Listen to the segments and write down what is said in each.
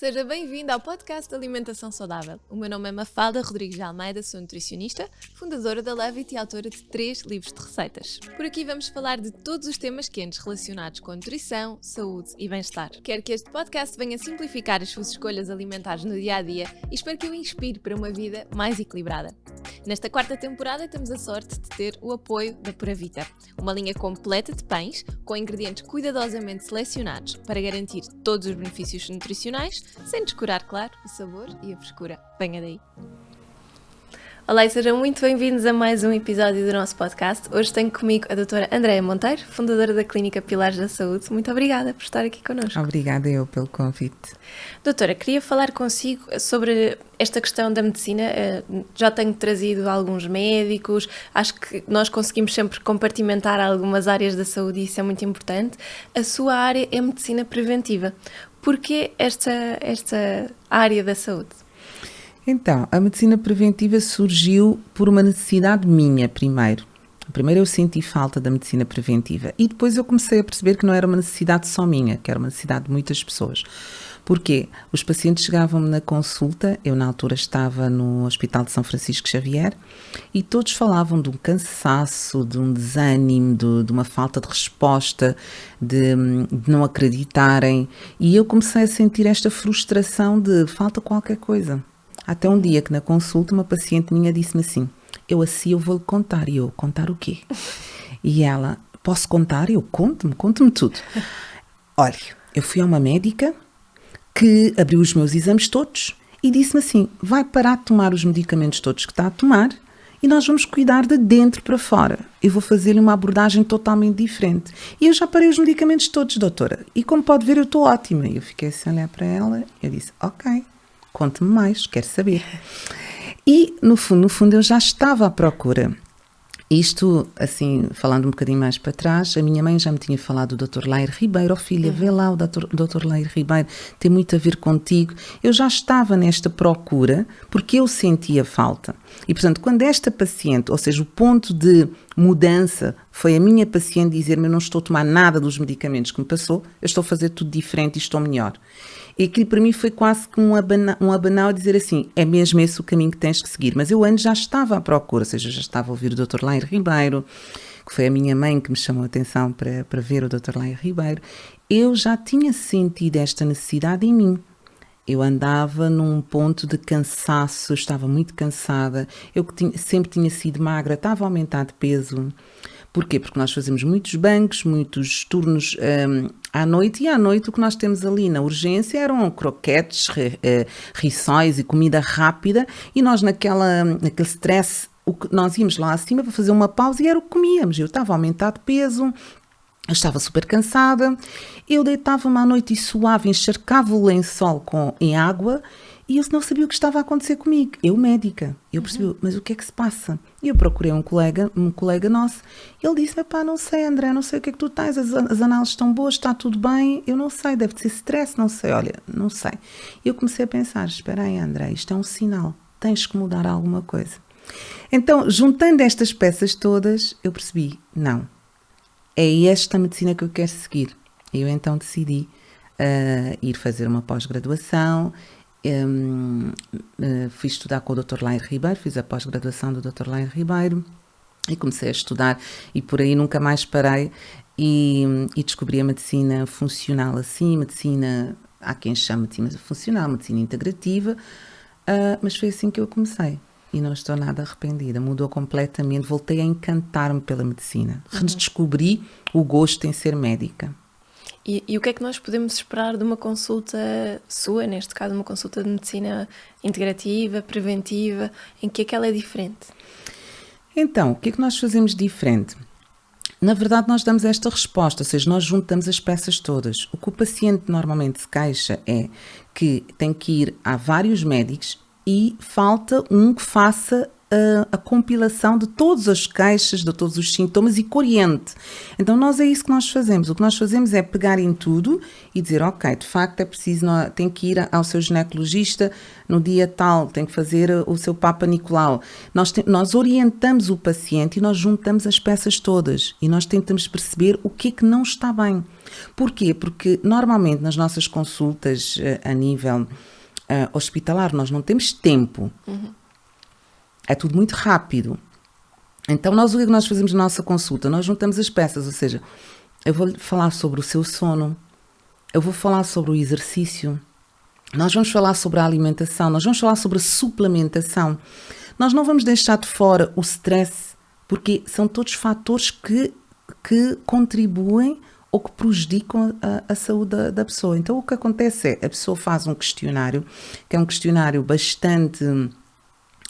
Seja bem-vindo ao podcast de Alimentação Saudável. O meu nome é Mafalda Rodrigues de Almeida, sou nutricionista, fundadora da Levit e autora de 3 livros de receitas. Por aqui vamos falar de todos os temas quentes relacionados com nutrição, saúde e bem-estar. Quero que este podcast venha simplificar as suas escolhas alimentares no dia-a-dia e espero que o inspire para uma vida mais equilibrada. Nesta 4ª temporada temos a sorte de ter o apoio da Pura Vita, uma linha completa de pães com ingredientes cuidadosamente selecionados para garantir todos os benefícios nutricionais, sem descurar, claro, o sabor e a frescura. Venha daí! Olá e sejam muito bem-vindos a mais um episódio do nosso podcast. Hoje tenho comigo a doutora Andréia Monteiro, fundadora da Clínica Pilares da Saúde. Muito obrigada por estar aqui connosco. Obrigada eu pelo convite. Doutora, queria falar consigo sobre esta questão da medicina. Já tenho trazido alguns médicos, acho que nós conseguimos sempre compartimentar algumas áreas da saúde e isso é muito importante. A sua área é medicina preventiva. Porquê esta área da saúde? Então, a medicina preventiva surgiu por uma necessidade minha, primeiro. Primeiro eu senti falta da medicina preventiva e depois eu comecei a perceber que não era uma necessidade só minha, que era uma necessidade de muitas pessoas. Porquê? Os pacientes chegavam-me na consulta, eu na altura estava no Hospital de São Francisco Xavier, e todos falavam de um cansaço, de um desânimo, de uma falta de resposta, de não acreditarem, e eu comecei a sentir esta frustração de falta qualquer coisa. Até um dia que na consulta uma paciente minha disse-me assim, eu vou-lhe contar. E eu, contar o quê? E ela, posso contar? Eu, conte-me tudo. Olha, eu fui a uma médica que abriu os meus exames todos e disse-me assim, vai parar de tomar os medicamentos todos que está a tomar e nós vamos cuidar de dentro para fora. Eu vou fazer-lhe uma abordagem totalmente diferente. E eu já parei os medicamentos todos, doutora. E como pode ver, eu estou ótima. E eu fiquei assim a olhar para ela e eu disse, ok. Conte-me mais, quero saber. E, no fundo, eu já estava à procura. Isto, assim, falando um bocadinho mais para trás, a minha mãe já me tinha falado do Dr. Lair Ribeiro. Oh filha, vê lá o Dr. Lair Ribeiro, tem muito a ver contigo. Eu já estava nesta procura porque eu sentia falta. E, portanto, quando esta paciente, ou seja, o ponto de mudança foi a minha paciente dizer-me eu não estou a tomar nada dos medicamentos que me passou, eu estou a fazer tudo diferente e estou melhor. E aquilo para mim foi quase que um abanão dizer assim, é mesmo esse o caminho que tens que seguir. Mas eu antes já estava à procura, ou seja, já estava a ouvir o Dr. Lair Ribeiro, que foi a minha mãe que me chamou a atenção para ver o Dr. Lair Ribeiro. Eu já tinha sentido esta necessidade em mim. Eu andava num ponto de cansaço, eu estava muito cansada, eu sempre tinha sido magra, estava a aumentar de peso. Porquê? Porque nós fazemos muitos bancos, muitos turnos à noite, e à noite o que nós temos ali na urgência eram croquetes, rissóis e comida rápida, e nós naquele stress, nós íamos lá acima para fazer uma pausa e era o que comíamos. Eu estava a aumentar de peso, eu estava super cansada, eu deitava-me à noite e suava, encharcava o lençol em água, e eu não sabia o que estava a acontecer comigo. Eu, médica. Eu percebi, mas o que é que se passa? E eu procurei um colega nosso. Ele disse, não sei, André, não sei o que é que tu tens, as análises estão boas, está tudo bem. Eu não sei, deve ser stress, não sei, olha, não sei. E eu comecei a pensar, espera aí, André, isto é um sinal, tens que mudar alguma coisa. Então, juntando estas peças todas, eu percebi, não, é esta medicina que eu quero seguir. Eu então decidi ir fazer uma pós-graduação. Fui estudar com o Dr. Lair Ribeiro, fiz a pós-graduação do Dr. Lair Ribeiro e comecei a estudar e por aí nunca mais parei e descobri a medicina funcional assim, medicina, há quem chame de medicina funcional, medicina integrativa, mas foi assim que eu comecei e não estou nada arrependida, mudou completamente, voltei a encantar-me pela medicina, redescobri o gosto em ser médica. E o que é que nós podemos esperar de uma consulta sua, neste caso uma consulta de medicina integrativa, preventiva, em que é que ela é diferente? Então, o que é que nós fazemos diferente? Na verdade, nós damos esta resposta, ou seja, nós juntamos as peças todas. O que o paciente normalmente se queixa é que tem que ir a vários médicos e falta um que faça a compilação de todas as queixas, de todos os sintomas e que oriente. Então nós é isso que nós fazemos. O que nós fazemos é pegar em tudo e dizer, ok, de facto é preciso, tem que ir ao seu ginecologista no dia tal, tem que fazer o seu Papa Nicolau. Nós orientamos o paciente e nós juntamos as peças todas e nós tentamos perceber o que é que não está bem. Porquê? Porque normalmente nas nossas consultas a nível hospitalar nós não temos tempo. É tudo muito rápido. Então, o que nós fazemos na nossa consulta? Nós juntamos as peças, ou seja, eu vou falar sobre o seu sono, eu vou falar sobre o exercício, nós vamos falar sobre a alimentação, nós vamos falar sobre a suplementação. Nós não vamos deixar de fora o stress, porque são todos fatores que contribuem ou que prejudicam a saúde da pessoa. Então, o que acontece é, a pessoa faz um questionário, que é um questionário bastante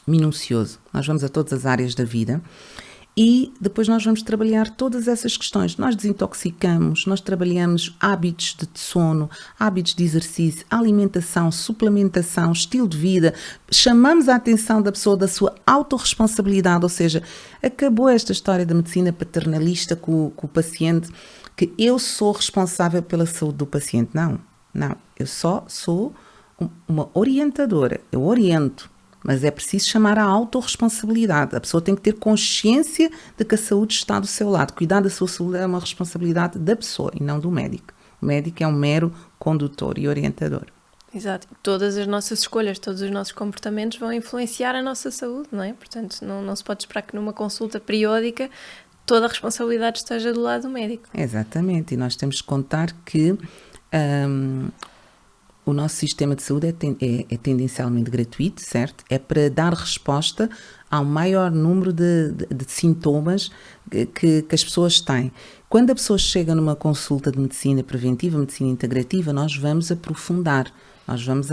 minucioso. Nós vamos a todas as áreas da vida e depois nós vamos trabalhar todas essas questões. Nós desintoxicamos, nós trabalhamos hábitos de sono, hábitos de exercício, alimentação, suplementação, estilo de vida. Chamamos a atenção da pessoa da sua autorresponsabilidade, ou seja, acabou esta história da medicina paternalista com o paciente, que eu sou responsável pela saúde do paciente. Não, eu só sou uma orientadora, eu oriento. Mas é preciso chamar a autorresponsabilidade. A pessoa tem que ter consciência de que a saúde está do seu lado. Cuidar da sua saúde é uma responsabilidade da pessoa e não do médico. O médico é um mero condutor e orientador. Exato. Todas as nossas escolhas, todos os nossos comportamentos vão influenciar a nossa saúde, não é? Portanto, não se pode esperar que numa consulta periódica toda a responsabilidade esteja do lado do médico. Exatamente. E nós temos que contar que o nosso sistema de saúde é tendencialmente gratuito, certo? É para dar resposta ao maior número de sintomas que as pessoas têm. Quando a pessoa chega numa consulta de medicina preventiva, medicina integrativa, nós vamos aprofundar, nós vamos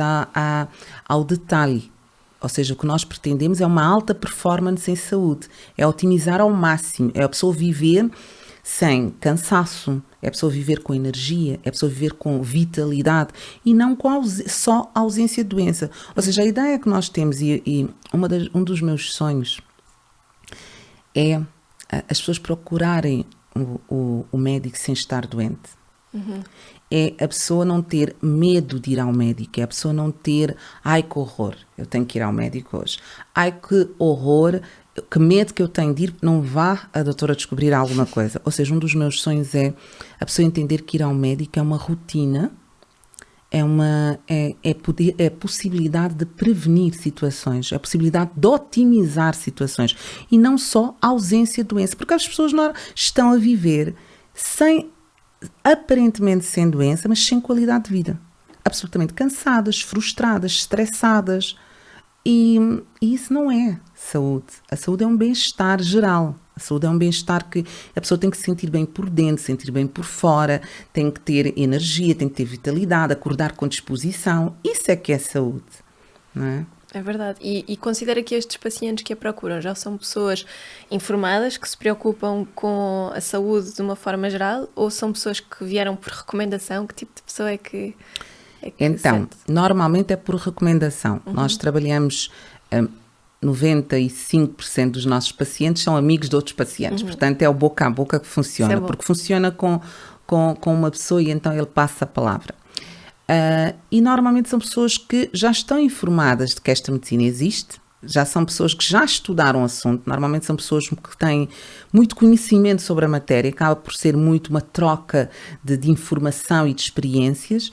ao detalhe. Ou seja, o que nós pretendemos é uma alta performance em saúde, é otimizar ao máximo, é a pessoa viver sem cansaço, é a pessoa viver com energia, é a pessoa viver com vitalidade e não com só ausência de doença. Ou seja, a ideia que nós temos e um dos meus sonhos é as pessoas procurarem o médico sem estar doente. É a pessoa não ter medo de ir ao médico, é a pessoa não ter, ai que horror, eu tenho que ir ao médico hoje, ai que horror, que medo que eu tenho de ir, não vá a doutora descobrir alguma coisa. Ou seja, um dos meus sonhos é a pessoa entender que ir ao médico é uma rotina, é a possibilidade de prevenir situações, é a possibilidade de otimizar situações e não só a ausência de doença, porque as pessoas estão a viver aparentemente sem doença, mas sem qualidade de vida, absolutamente cansadas, frustradas, estressadas. E isso não é saúde. A saúde é um bem-estar geral. A saúde é um bem-estar que a pessoa tem que se sentir bem por dentro, sentir bem por fora, tem que ter energia, tem que ter vitalidade, acordar com disposição. Isso é que é saúde, não é? É verdade. E considera que estes pacientes que a procuram já são pessoas informadas, que se preocupam com a saúde de uma forma geral, ou são pessoas que vieram por recomendação? Que tipo de pessoa é que então, sente? Normalmente é por recomendação. Nós trabalhamos, 95% dos nossos pacientes são amigos de outros pacientes. Portanto, é o boca a boca que funciona. Porque funciona com uma pessoa e então ele passa a palavra. E normalmente são pessoas que já estão informadas de que esta medicina existe, já são pessoas que já estudaram o assunto, normalmente são pessoas que têm muito conhecimento sobre a matéria, acaba por ser muito uma troca de informação e de experiências,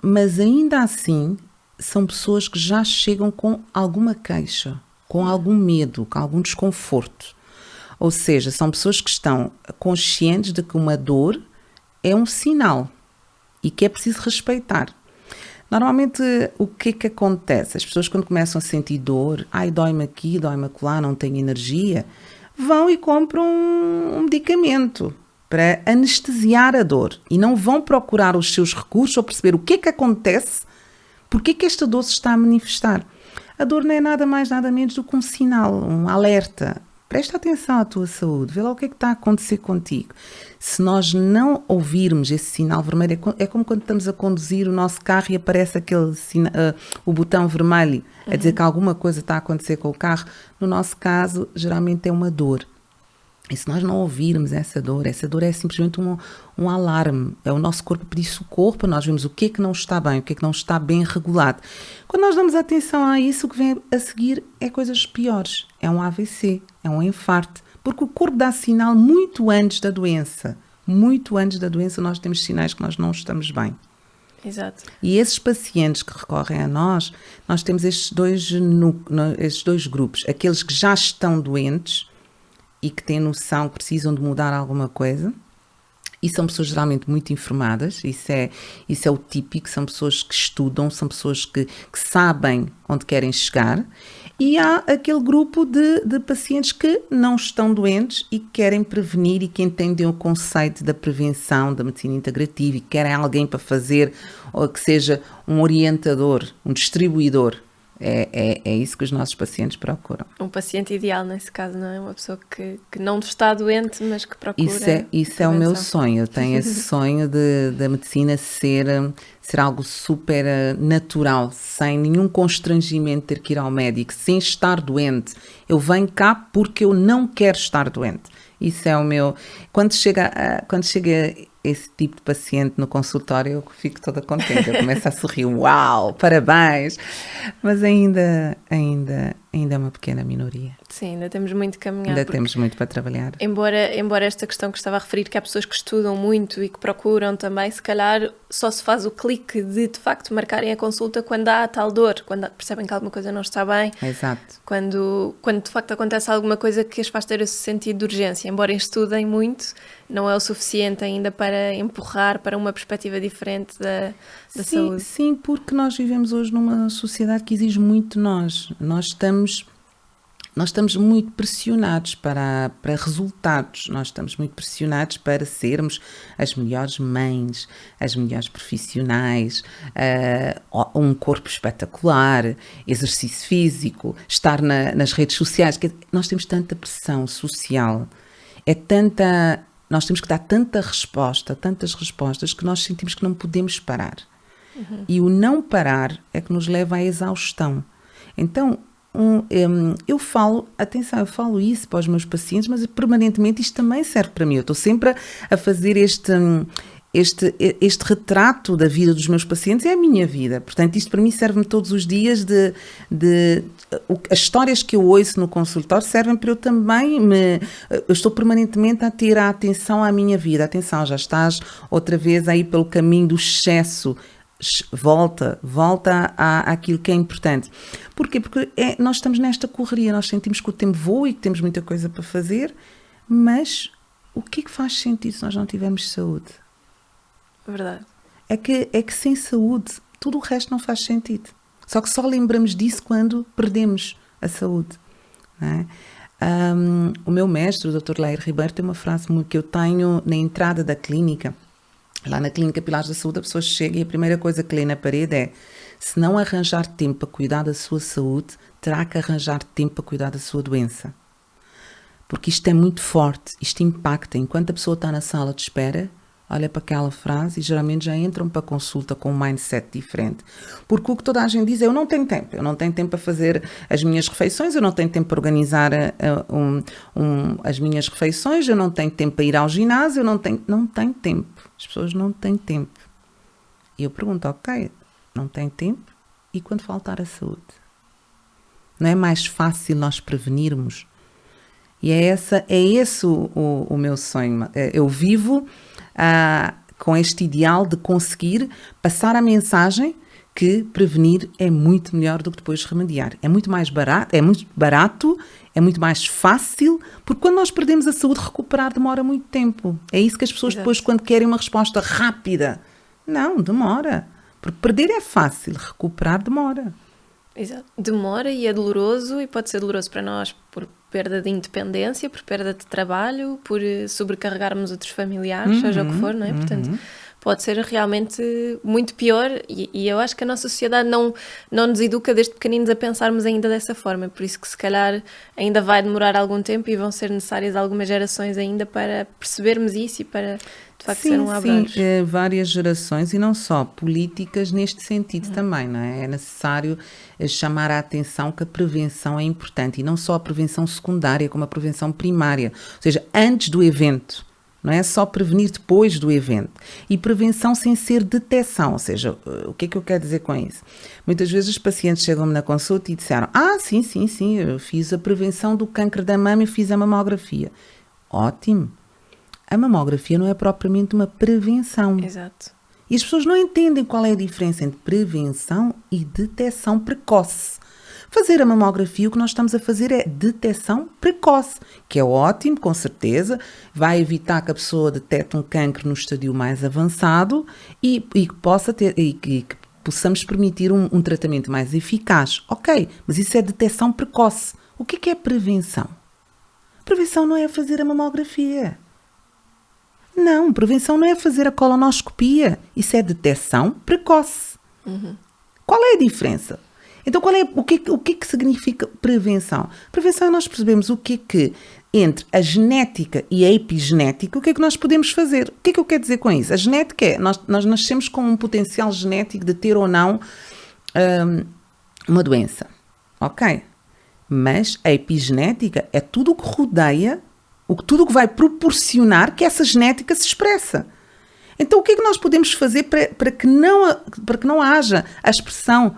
mas ainda assim são pessoas que já chegam com alguma queixa, com algum medo, com algum desconforto. Ou seja, são pessoas que estão conscientes de que uma dor é um sinal e que é preciso respeitar. Normalmente, o que é que acontece? As pessoas quando começam a sentir dor, dói-me aqui, dói-me acolá, não tenho energia, vão e compram um medicamento para anestesiar a dor e não vão procurar os seus recursos ou perceber o que é que acontece, porque é que esta dor se está a manifestar. A dor não é nada mais, nada menos do que um sinal, um alerta. Presta atenção à tua saúde, vê lá o que é que está a acontecer contigo. Se nós não ouvirmos esse sinal vermelho, é como quando estamos a conduzir o nosso carro e aparece aquele o botão vermelho a dizer que alguma coisa está a acontecer com o carro. No nosso caso, geralmente é uma dor. E se nós não ouvirmos essa dor é simplesmente um alarme. É o nosso corpo a pedir socorro para nós vermos o que é que não está bem, o que é que não está bem regulado. Quando nós damos atenção a isso, o que vem a seguir é coisas piores. É um AVC, é um infarto. Porque o corpo dá sinal muito antes da doença. Muito antes da doença nós temos sinais que nós não estamos bem. Exato. E esses pacientes que recorrem a nós temos estes dois grupos. Aqueles que já estão doentes e que têm noção que precisam de mudar alguma coisa, e são pessoas geralmente muito informadas, isso é o típico, são pessoas que estudam, são pessoas que sabem onde querem chegar, e há aquele grupo de pacientes que não estão doentes e que querem prevenir e que entendem o conceito da prevenção, da medicina integrativa e que querem alguém para fazer, ou que seja um orientador, um distribuidor. É isso que os nossos pacientes procuram. Um paciente ideal nesse caso, não é? Uma pessoa que não está doente, mas que procura Isso é o meu sonho. Eu tenho esse sonho da medicina ser algo super natural, sem nenhum constrangimento ter que ir ao médico, sem estar doente. Eu venho cá porque eu não quero estar doente. Isso é o meu... Quando chega esse tipo de paciente no consultório, eu fico toda contente, eu começo a sorrir, uau, parabéns, mas ainda é uma pequena minoria. Sim, ainda temos muito de caminhar. Ainda temos muito para trabalhar. Embora esta questão que estava a referir, que há pessoas que estudam muito e que procuram também, se calhar só se faz o clique de facto marcarem a consulta quando há a tal dor, quando percebem que alguma coisa não está bem. Exato. Quando de facto acontece alguma coisa que as faz ter esse sentido de urgência. Embora estudem muito, não é o suficiente ainda para empurrar para uma perspectiva diferente da saúde. Sim, porque nós vivemos hoje numa sociedade que exige muito de nós. Nós estamos muito pressionados para resultados, nós estamos muito pressionados para sermos as melhores mães, as melhores profissionais, um corpo espetacular, exercício físico, estar nas redes sociais. Nós temos tanta pressão social, nós temos que dar tantas respostas que nós sentimos que não podemos parar. Uhum. E o não parar é que nos leva à exaustão. Então, eu falo isso para os meus pacientes, mas permanentemente isto também serve para mim. Eu estou sempre a fazer este retrato da vida dos meus pacientes, é a minha vida. Portanto, isto para mim serve-me todos os dias as histórias que eu ouço no consultório servem para eu também eu estou permanentemente a ter a atenção à minha vida. Atenção, já estás outra vez aí pelo caminho do excesso. Volta àquilo que é importante. Porquê? Porque nós estamos nesta correria, nós sentimos que o tempo voa e que temos muita coisa para fazer, mas o que é que faz sentido se nós não tivermos saúde? Verdade. É que sem saúde tudo o resto não faz sentido. Só que só lembramos disso quando perdemos a saúde. Não é? O meu mestre, o Dr. Lair Ribeiro, tem uma frase que eu tenho na entrada da clínica. Lá na Clínica Pilares da Saúde, a pessoa chega e a primeira coisa que lê na parede é: se não arranjar tempo para cuidar da sua saúde, terá que arranjar tempo para cuidar da sua doença. Porque isto é muito forte, isto impacta. Enquanto a pessoa está na sala de espera, olha para aquela frase e geralmente já entram para a consulta com um mindset diferente. Porque o que toda a gente diz é: eu não tenho tempo para fazer as minhas refeições, eu não tenho tempo para organizar as minhas refeições, eu não tenho tempo para ir ao ginásio, não tenho tempo. As pessoas não têm tempo. E eu pergunto: ok, não tem tempo, e quando faltar a saúde? Não é mais fácil nós prevenirmos? E é esse o meu sonho. Eu vivo com este ideal de conseguir passar a mensagem que prevenir é muito melhor do que depois remediar. É muito barato, é muito mais fácil, porque quando nós perdemos a saúde, recuperar demora muito tempo. É isso que as pessoas depois, quando querem uma resposta rápida, não, demora. Porque perder é fácil, recuperar demora. Exato. Demora e é doloroso, e pode ser doloroso para nós por perda de independência, por perda de trabalho, por sobrecarregarmos outros familiares, seja o que for, não é? Portanto, pode ser realmente muito pior e eu acho que a nossa sociedade não nos educa desde pequeninos a pensarmos ainda dessa forma, por isso que se calhar ainda vai demorar algum tempo e vão ser necessárias algumas gerações ainda para percebermos isso e para de facto ser um abraço. Sim, várias gerações e não só, políticas neste sentido também, não é? É necessário chamar a atenção que a prevenção é importante e não só a prevenção secundária, como a prevenção primária, ou seja, antes do evento. Não é só prevenir depois do evento. E prevenção sem ser detecção. Ou seja, o que é que eu quero dizer com isso? Muitas vezes os pacientes chegam-me na consulta e disseram: sim, eu fiz a prevenção do câncer da mama e fiz a mamografia. Ótimo. A mamografia não é propriamente uma prevenção. Exato. E as pessoas não entendem qual é a diferença entre prevenção e detecção precoce. Fazer a mamografia, o que nós estamos a fazer é detecção precoce, que é ótimo, com certeza, vai evitar que a pessoa detecte um cancro no estadio mais avançado e que possamos permitir um tratamento mais eficaz. Ok, mas isso é detecção precoce. O que é prevenção? Prevenção não é fazer a mamografia. Não, prevenção não é fazer a colonoscopia. Isso é detecção precoce. Qual é a diferença? Então, o que significa prevenção? Prevenção é nós percebemos o que entre a genética e a epigenética, o que é que nós podemos fazer? O que é que eu quero dizer com isso? A genética é, nós nascemos com um potencial genético de ter ou não uma doença, ok? Mas a epigenética é tudo o que rodeia, tudo o que vai proporcionar que essa genética se expressa. Então, o que é que nós podemos fazer para que não haja a expressão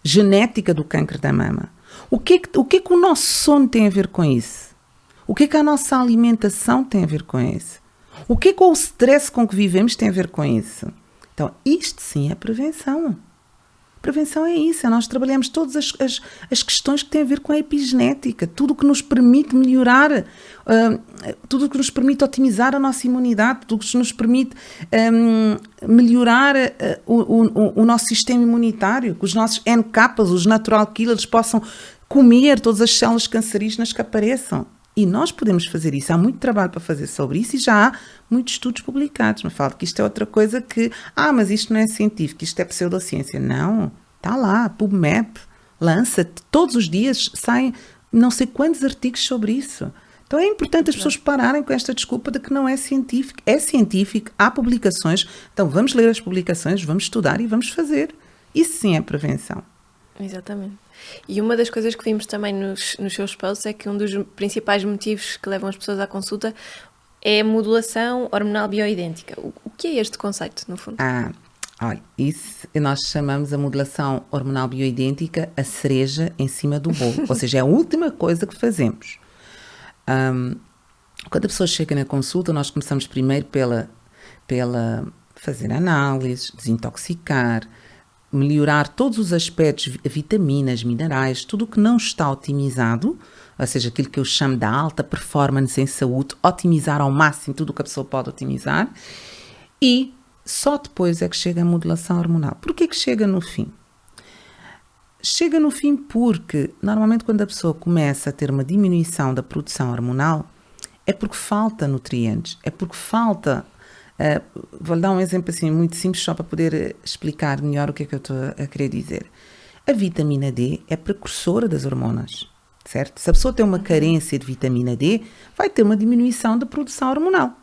genética do câncer da mama? O que é que o nosso sono tem a ver com isso? O que é que a nossa alimentação tem a ver com isso? O que é que o stress com que vivemos tem a ver com isso? Então, isto sim é prevenção. Prevenção é isso, é nós trabalhamos todas as questões que têm a ver com a epigenética, tudo o que nos permite melhorar, tudo o que nos permite otimizar a nossa imunidade, tudo o que nos permite melhorar o nosso sistema imunitário, que os nossos NCAPs, os natural killers, possam comer todas as células cancerígenas que apareçam. E nós podemos fazer isso. Há muito trabalho para fazer sobre isso e já há muitos estudos publicados. Me falo que isto é outra coisa que... mas isto não é científico, isto é pseudociência. Não, está lá, PubMed, Lancet, todos os dias saem não sei quantos artigos sobre isso. Então é importante as pessoas pararem com esta desculpa de que não é científico. É científico, há publicações, então vamos ler as publicações, vamos estudar e vamos fazer. Isso sim é prevenção. Exatamente. E uma das coisas que vimos também nos seus posts é que um dos principais motivos que levam as pessoas à consulta é a modulação hormonal bioidêntica. O que é este conceito, no fundo? Olha, isso nós chamamos a modulação hormonal bioidêntica a cereja em cima do bolo. Ou seja, é a última coisa que fazemos. Quando a pessoa chega na consulta, nós começamos primeiro pela fazer análises, desintoxicar, melhorar todos os aspectos, vitaminas, minerais, tudo o que não está otimizado, ou seja, aquilo que eu chamo da alta performance em saúde, otimizar ao máximo tudo o que a pessoa pode otimizar, e só depois é que chega a modulação hormonal. Porquê que chega no fim? Chega no fim porque, normalmente, quando a pessoa começa a ter uma diminuição da produção hormonal, é porque falta nutrientes, é porque falta... vou dar um exemplo assim muito simples só para poder explicar melhor o que é que eu estou a querer dizer. A vitamina D é precursora das hormonas, certo? Se a pessoa tem uma carência de vitamina D, vai ter uma diminuição da produção hormonal.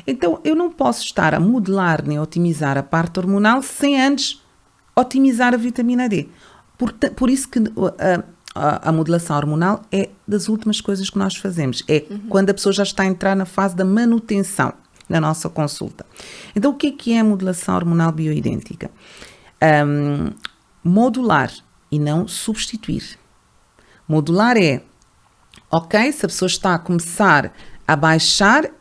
Então, eu não posso estar a modelar nem a otimizar a parte hormonal sem antes otimizar a vitamina D. Por isso que a modulação hormonal é das últimas coisas que nós fazemos. É quando a pessoa já está a entrar na fase da manutenção na nossa consulta. Então, o que é a modulação hormonal bioidêntica? Modular e não substituir. Modular é, ok, se a pessoa está a começar a baixar,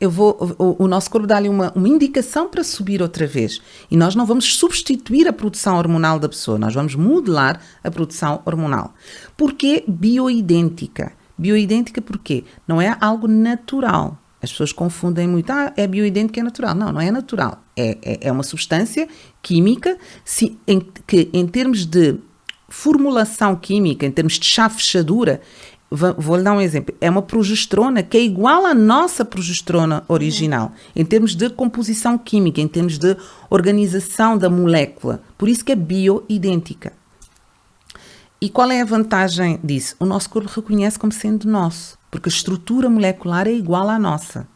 o nosso corpo dá-lhe uma indicação para subir outra vez. E nós não vamos substituir a produção hormonal da pessoa, nós vamos modular a produção hormonal. Porquê bioidêntica? Bioidêntica porquê? Não é algo natural. As pessoas confundem muito, é bioidêntica, é natural. Não, não é natural. É uma substância química que, em termos de formulação química, em termos de chave-fechadura, vou-lhe dar um exemplo, é uma progesterona que é igual à nossa progesterona original, em termos de composição química, em termos de organização da molécula. Por isso que é bioidêntica. E qual é a vantagem disso? O nosso corpo reconhece como sendo nosso, porque a estrutura molecular é igual à nossa.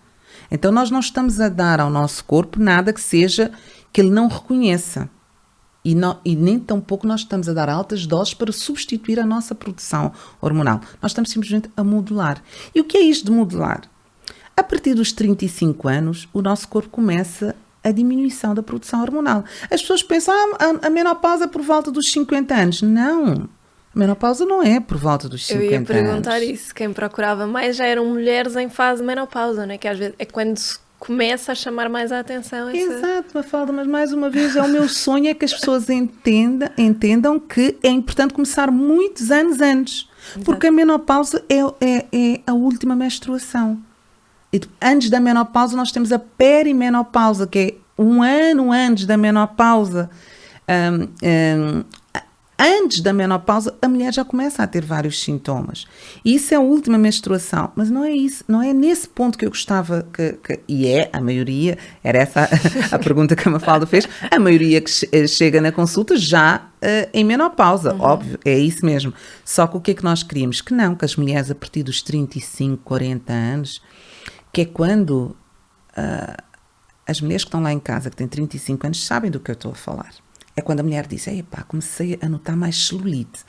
Então, nós não estamos a dar ao nosso corpo nada que ele não reconheça. E nem tampouco nós estamos a dar altas doses para substituir a nossa produção hormonal. Nós estamos simplesmente a modular. E o que é isto de modular? A partir dos 35 anos, o nosso corpo começa a diminuição da produção hormonal. As pessoas pensam, a menopausa é por volta dos 50 anos. Não, a menopausa não é por volta dos 50 anos. Eu ia perguntar isso. Quem procurava mais já eram mulheres em fase de menopausa, não é? Que às vezes é quando se começa a chamar mais a atenção. Exato, Mafalda, mas mais uma vez, o meu sonho é que as pessoas entendam que é importante começar muitos anos antes. Exato. Porque a menopausa é a última menstruação. E antes da menopausa nós temos a perimenopausa, que é um ano antes da menopausa. Antes da menopausa, a mulher já começa a ter vários sintomas. E isso é a última menstruação. Mas não é isso, não é nesse ponto que eu gostava e a maioria, era essa a pergunta que a Mafalda fez, a maioria que chega na consulta já em menopausa, óbvio, é isso mesmo. Só que o que é que nós queríamos? Que as mulheres a partir dos 35, 40 anos, que é quando as mulheres que estão lá em casa, que têm 35 anos, sabem do que eu estou a falar. É quando a mulher diz, comecei a notar mais celulite.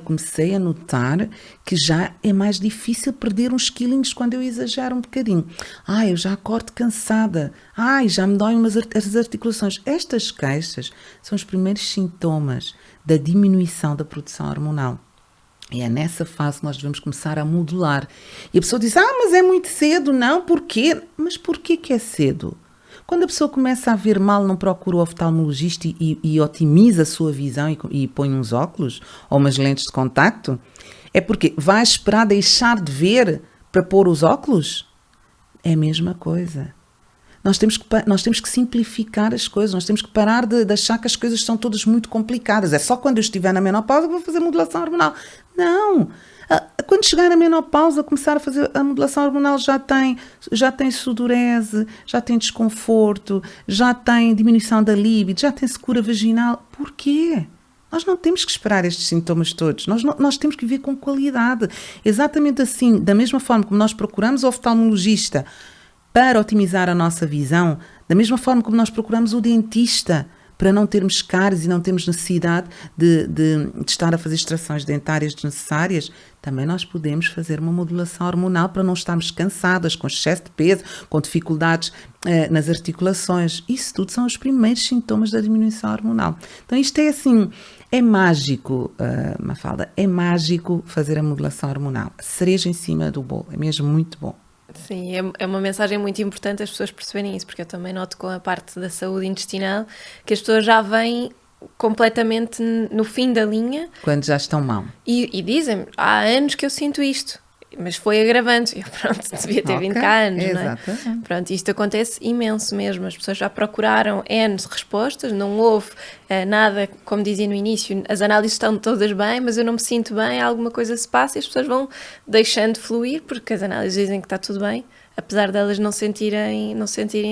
Comecei a notar que já é mais difícil perder uns quilinhos quando eu exagero um bocadinho. Eu já acordo cansada. Já me doem as articulações. Estas queixas são os primeiros sintomas da diminuição da produção hormonal. E é nessa fase que nós devemos começar a modular. E a pessoa diz, mas é muito cedo. Não, porquê? Mas porquê que é cedo? Quando a pessoa começa a ver mal, não procura o oftalmologista e otimiza a sua visão e põe uns óculos ou umas lentes de contacto, é porque vai esperar deixar de ver para pôr os óculos? É a mesma coisa. Nós temos que simplificar as coisas, nós temos que parar de achar que as coisas são todas muito complicadas. É só quando eu estiver na menopausa que vou fazer modulação hormonal. Não! Quando chegar na menopausa, começar a fazer a modulação hormonal, já tem sudorese, já tem desconforto, já tem diminuição da libido, já tem secura vaginal. Porquê? Nós não temos que esperar estes sintomas todos, nós temos que viver com qualidade. Exatamente assim, da mesma forma como nós procuramos o oftalmologista para otimizar a nossa visão, da mesma forma como nós procuramos o dentista para não termos cáries e não termos necessidade de estar a fazer extrações dentárias desnecessárias, também nós podemos fazer uma modulação hormonal para não estarmos cansadas, com excesso de peso, com dificuldades nas articulações. Isso tudo são os primeiros sintomas da diminuição hormonal. Então isto é assim, é mágico, Mafalda, é mágico fazer a modulação hormonal. Cereja em cima do bolo, é mesmo muito bom. Sim, é uma mensagem muito importante as pessoas perceberem isso, porque eu também noto com a parte da saúde intestinal que as pessoas já vêm completamente no fim da linha. Quando já estão mal. E dizem-me, há anos que eu sinto isto, mas foi agravando. Eu, devia ter vindo cá há anos, exatamente. Não é? Isto acontece imenso mesmo. As pessoas já procuraram N respostas, não houve nada, como dizia no início, as análises estão todas bem, mas eu não me sinto bem, alguma coisa se passa e as pessoas vão deixando fluir, porque as análises dizem que está tudo bem, apesar delas não sentirem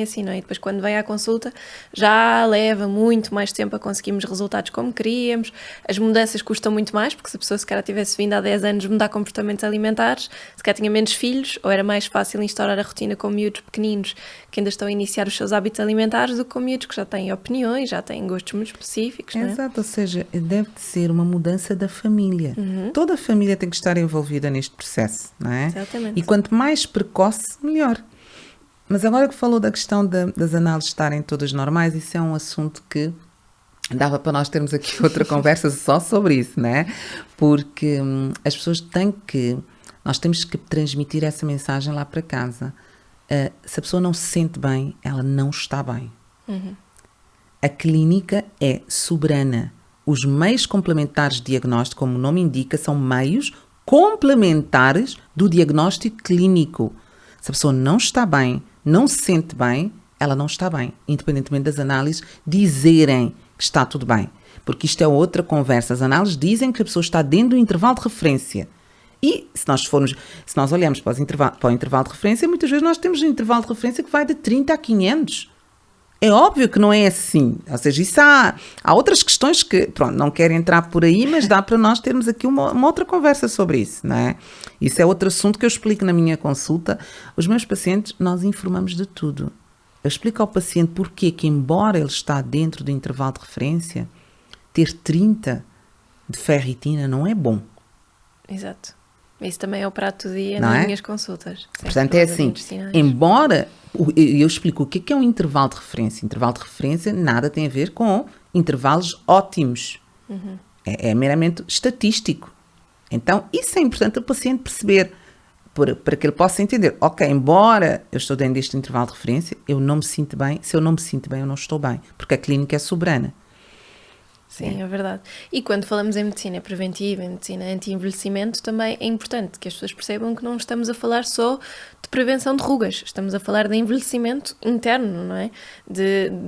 assim, não é? E depois quando vem à consulta já leva muito mais tempo a conseguirmos resultados como queríamos, as mudanças custam muito mais, porque se a pessoa se calhar tivesse vindo há 10 anos mudar comportamentos alimentares, se calhar tinha menos filhos, ou era mais fácil instaurar a rotina com miúdos pequeninos que ainda estão a iniciar os seus hábitos alimentares do que com miúdos que já têm opiniões, já têm gostos muito específicos, não é? Exato, ou seja, deve ser uma mudança da família. Toda a família tem que estar envolvida neste processo, não é? Exatamente. E quanto mais precoce, melhor. Mas agora que falou da questão das análises estarem todas normais, isso é um assunto que dava para nós termos aqui outra conversa só sobre isso, não é? Porque as pessoas nós temos que transmitir essa mensagem lá para casa. Se a pessoa não se sente bem, ela não está bem. A clínica é soberana. Os meios complementares de diagnóstico, como o nome indica, são meios complementares do diagnóstico clínico. Se a pessoa não está bem, não se sente bem, ela não está bem, independentemente das análises dizerem que está tudo bem. Porque isto é outra conversa. As análises dizem que a pessoa está dentro do intervalo de referência. E se nós olhamos para o intervalo de referência, muitas vezes nós temos um intervalo de referência que vai de 30 a 500. É óbvio que não é assim. Ou seja, isso há outras questões que, pronto, não quero entrar por aí, mas dá para nós termos aqui uma outra conversa sobre isso, não é? Isso é outro assunto que eu explico na minha consulta. Os meus pacientes, nós informamos de tudo. Eu explico ao paciente porque que, embora ele está dentro do intervalo de referência, ter 30 de ferritina não é bom. Exato. Isso também é o prato do dia Não nas é? minhas consultas. Portanto, é assim, embora eu explico o que é um intervalo de referência. Intervalo de referência nada tem a ver com intervalos ótimos. É meramente estatístico. Então, isso é importante o paciente perceber, para que ele possa entender. Ok, embora eu estou dentro deste intervalo de referência, eu não me sinto bem. Se eu não me sinto bem, eu não estou bem. Porque a clínica é soberana. Sim, é verdade. E quando falamos em medicina preventiva, em medicina anti-envelhecimento, também é importante que as pessoas percebam que não estamos a falar só de prevenção de rugas, estamos a falar de envelhecimento interno, não é?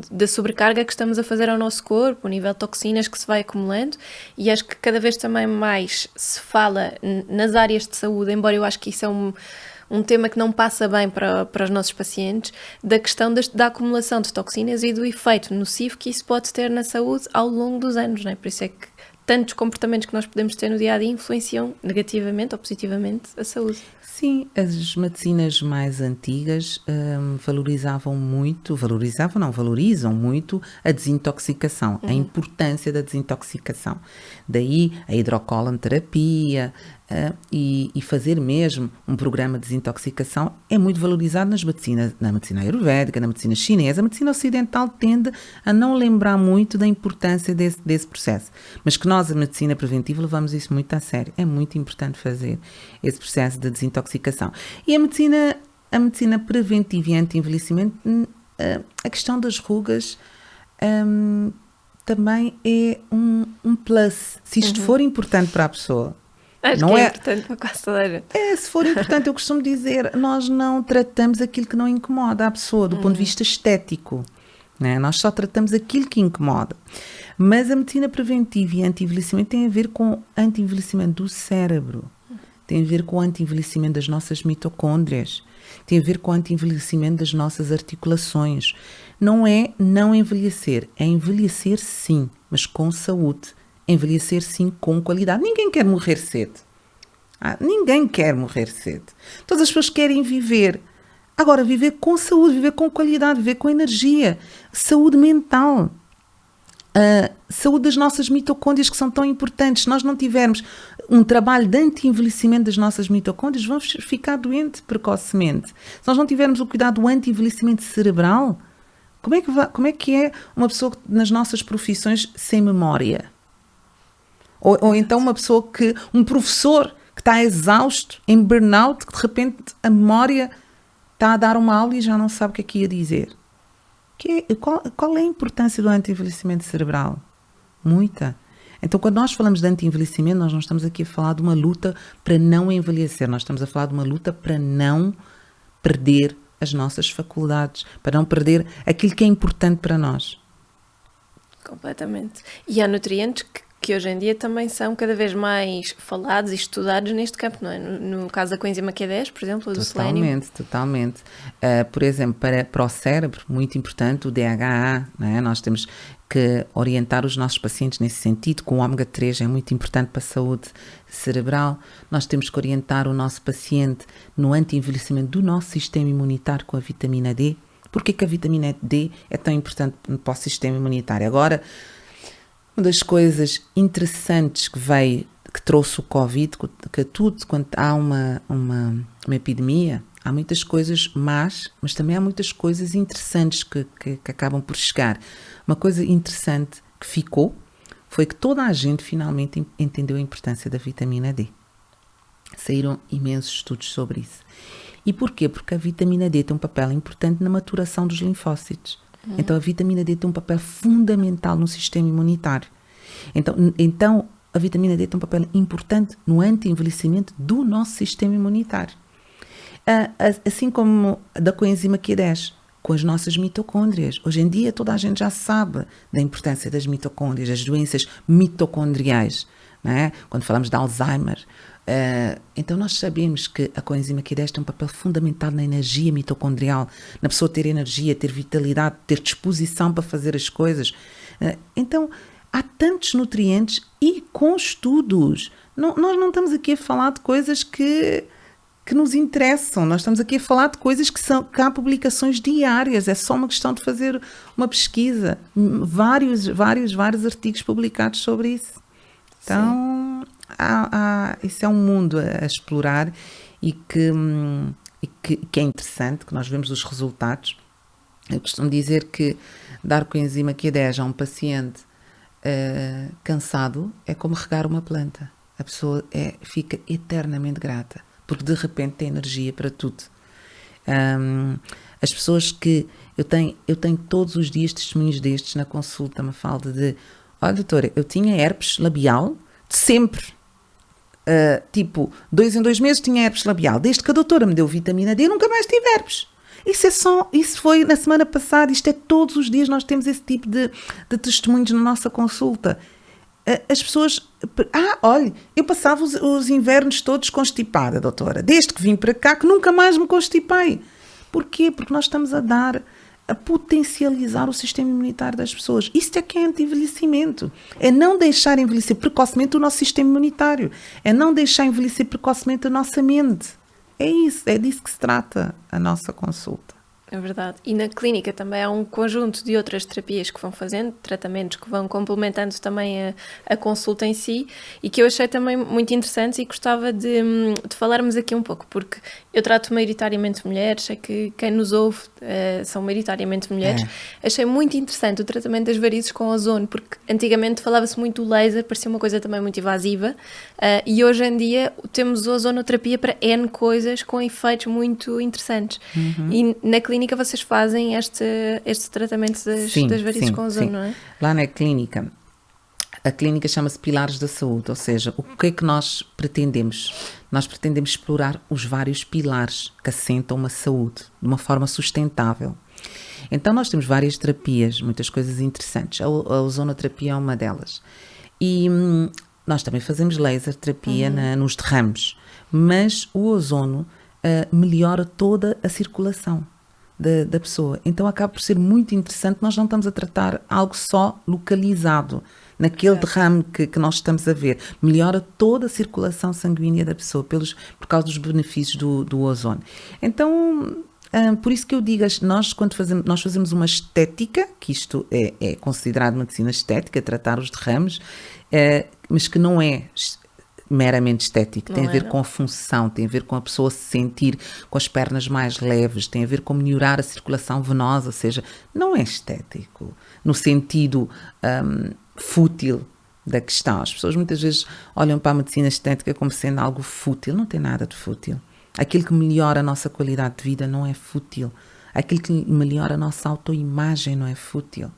Da sobrecarga que estamos a fazer ao nosso corpo, o nível de toxinas que se vai acumulando, e acho que cada vez também mais se fala nas áreas de saúde, embora eu acho que isso é um tema que não passa bem para os nossos pacientes, da questão da acumulação de toxinas e do efeito nocivo que isso pode ter na saúde ao longo dos anos, não é? Por isso é que tantos comportamentos que nós podemos ter no dia-a-dia influenciam negativamente ou positivamente a saúde. Sim, as medicinas mais antigas valorizam muito a desintoxicação, a importância da desintoxicação. Daí a hidrocolonterapia e fazer mesmo um programa de desintoxicação é muito valorizado na medicina ayurvédica, na medicina chinesa. A medicina ocidental tende a não lembrar muito da importância desse processo, mas que nós, a medicina preventiva, levamos isso muito a sério. É muito importante fazer esse processo de desintoxicação. E a medicina preventiva e anti-envelhecimento, a questão das rugas também é um plus. Se isto for importante para a pessoa, acho não que é importante para quase toda a gente. Se for importante, eu costumo dizer, nós não tratamos aquilo que não incomoda a pessoa, do ponto de vista estético. Né? Nós só tratamos aquilo que incomoda. Mas a medicina preventiva e anti-envelhecimento tem a ver com anti-envelhecimento do cérebro, tem a ver com o anti-envelhecimento das nossas mitocôndrias, tem a ver com o anti-envelhecimento das nossas articulações. Não é não envelhecer, é envelhecer sim, mas com saúde. Envelhecer sim com qualidade. Ninguém quer morrer cedo. Ninguém quer morrer cedo. Todas as pessoas querem viver. Agora, viver com saúde, viver com qualidade, viver com energia. Saúde mental. Saúde das nossas mitocôndrias, que são tão importantes. Se nós não tivermos um trabalho de anti-envelhecimento das nossas mitocôndrias, vamos ficar doentes precocemente. Se nós não tivermos o cuidado do anti-envelhecimento cerebral, como é que é uma pessoa nas nossas profissões sem memória? Ou então um professor que está exausto, em burnout, que de repente a memória está a dar uma aula e já não sabe o que é que ia dizer. Qual é a importância do anti-envelhecimento cerebral? Muita. Então, quando nós falamos de anti-envelhecimento, nós não estamos aqui a falar de uma luta para não envelhecer, nós estamos a falar de uma luta para não perder as nossas faculdades, para não perder aquilo que é importante para nós. Completamente. E há nutrientes que hoje em dia também são cada vez mais falados e estudados neste campo, não é? No caso da coenzima Q10, por exemplo, do selênio. Totalmente. Por exemplo, para o cérebro, muito importante, o DHA, não é? Nós temos que orientar os nossos pacientes nesse sentido, com o ômega 3 é muito importante para a saúde cerebral. Nós temos que orientar o nosso paciente no anti-envelhecimento do nosso sistema imunitário com a vitamina D. Por que a vitamina D é tão importante para o sistema imunitário? Agora, uma das coisas interessantes que trouxe o Covid, que tudo, quando há uma epidemia, há muitas coisas más, mas também há muitas coisas interessantes que acabam por chegar. Uma coisa interessante que ficou foi que toda a gente finalmente entendeu a importância da vitamina D. Saíram imensos estudos sobre isso. E porquê? Porque a vitamina D tem um papel importante na maturação dos linfócitos. Então a vitamina D tem um papel fundamental no sistema imunitário. Então a vitamina D tem um papel importante no anti-envelhecimento do nosso sistema imunitário. Assim como da coenzima Q10, com as nossas mitocôndrias. Hoje em dia toda a gente já sabe da importância das mitocôndrias, das doenças mitocondriais. não é? Quando falamos de Alzheimer. Então nós sabemos que a coenzima Q10 tem um papel fundamental na energia mitocondrial, na pessoa ter energia, ter vitalidade, ter disposição para fazer as coisas. Então há tantos nutrientes e com estudos. Nós não estamos aqui a falar de coisas que nos interessam, nós estamos aqui a falar de coisas que há publicações diárias, é só uma questão de fazer uma pesquisa, vários artigos publicados sobre isso. Então, isso é um mundo a explorar e que é interessante, que nós vemos os resultados. Eu costumo dizer que dar coenzima Q10 a um paciente cansado é como regar uma planta. A pessoa fica eternamente grata, porque de repente tem energia para tudo. As pessoas que... Eu tenho todos os dias testemunhos destes na consulta, Mafalda, de... Olha, doutora, eu tinha herpes labial de sempre. 2 em 2 meses tinha herpes labial. Desde que a doutora me deu vitamina D, nunca mais tive herpes. Isso foi na semana passada. Isto é todos os dias nós temos esse tipo de testemunhos na nossa consulta. As pessoas... olha, eu passava os invernos todos constipada, doutora. Desde que vim para cá, que nunca mais me constipei. Porquê? Porque nós estamos a potencializar o sistema imunitário das pessoas. Isto é que é anti-envelhecimento. É não deixar envelhecer precocemente o nosso sistema imunitário. É não deixar envelhecer precocemente a nossa mente. É isso, é disso que se trata a nossa consulta. É verdade. E na clínica também há um conjunto de outras terapias que vão fazendo, tratamentos que vão complementando também a consulta em si, e que eu achei também muito interessantes e gostava de falarmos aqui um pouco, porque eu trato maioritariamente mulheres, sei que quem nos ouve são maioritariamente mulheres. Achei muito interessante o tratamento das varizes com ozono, porque antigamente falava-se muito do laser, parecia uma coisa também muito invasiva, e hoje em dia temos ozonoterapia para N coisas com efeitos muito interessantes. E na clínica vocês fazem este tratamento das varizes com ozono, não é? Lá na clínica, a clínica chama-se Pilares da Saúde, ou seja, o que é que nós pretendemos? Nós pretendemos explorar os vários pilares que assentam uma saúde de uma forma sustentável. Então nós temos várias terapias, muitas coisas interessantes. A ozonoterapia é uma delas. E nós também fazemos laser terapia nos derrames, mas o ozono melhora toda a circulação da pessoa. Então acaba por ser muito interessante. Nós não estamos a tratar algo só localizado naquele derrame que nós estamos a ver. Melhora toda a circulação sanguínea da pessoa por causa dos benefícios do ozono. Então, por isso que eu digo, nós fazemos uma estética, que isto é considerado medicina estética, tratar os derrames, mas que não é meramente estético, tem a ver com a função, tem a ver com a pessoa se sentir com as pernas mais leves, tem a ver com melhorar a circulação venosa, ou seja, não é estético no sentido fútil da questão. As pessoas muitas vezes olham para a medicina estética como sendo algo fútil, não tem nada de fútil. Aquilo que melhora a nossa qualidade de vida não é fútil, aquilo que melhora a nossa autoimagem não é fútil,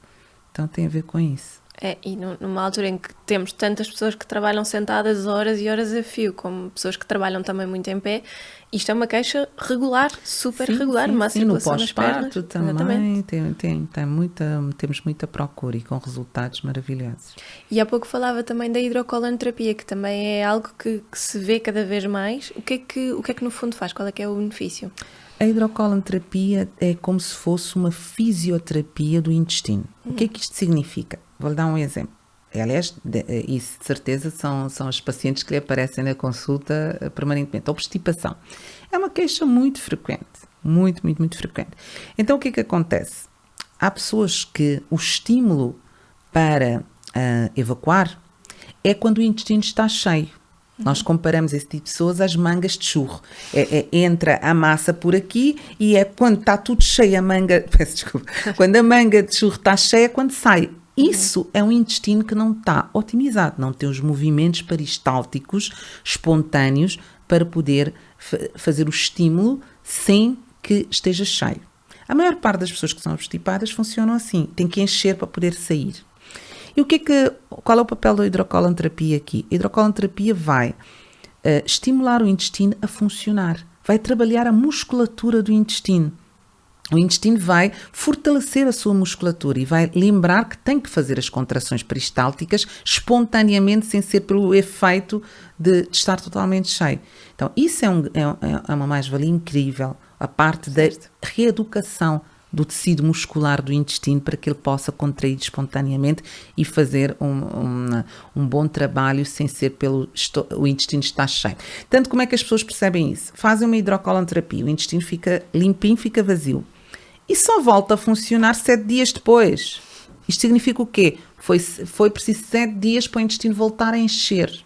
então tem a ver com isso. E numa altura em que temos tantas pessoas que trabalham sentadas horas e horas a fio, como pessoas que trabalham também muito em pé, isto é uma queixa regular, super regular, má circulação nas pernas. No pós-parto também temos muita procura e com resultados maravilhosos. E há pouco falava também da hidrocolanoterapia, que também é algo que se vê cada vez mais. O que é que no fundo faz? Qual é que é o benefício? A hidrocolanoterapia é como se fosse uma fisioterapia do intestino. O que é que isto significa? Vou-lhe dar um exemplo. Aliás, isso de certeza são os pacientes que lhe aparecem na consulta permanentemente. A obstipação é uma queixa muito frequente, muito, muito, muito frequente. Então o que é que acontece? Há pessoas que o estímulo para evacuar é quando o intestino está cheio. Nós comparamos esse tipo de pessoas às mangas de churro. Entra a massa por aqui e é quando está tudo cheio a manga... Peço desculpa. Quando a manga de churro está cheia é quando sai. Isso é um intestino que não está otimizado, não tem os movimentos peristálticos espontâneos para poder fazer o estímulo sem que esteja cheio. A maior parte das pessoas que são obstipadas funcionam assim, tem que encher para poder sair. E qual é o papel da hidrocolanoterapia aqui? A hidrocolanoterapia vai estimular o intestino a funcionar, vai trabalhar a musculatura do intestino. O intestino vai fortalecer a sua musculatura e vai lembrar que tem que fazer as contrações peristálticas espontaneamente, sem ser pelo efeito de estar totalmente cheio. Então, isso é uma mais-valia incrível, a parte da reeducação do tecido muscular do intestino para que ele possa contrair espontaneamente e fazer um bom trabalho sem ser pelo o intestino estar cheio. Tanto como é que as pessoas percebem isso? Fazem uma hidrocolonterapia, o intestino fica limpinho, fica vazio. E só volta a funcionar 7 dias depois. Isto significa o quê? Foi preciso 7 dias para o intestino voltar a encher.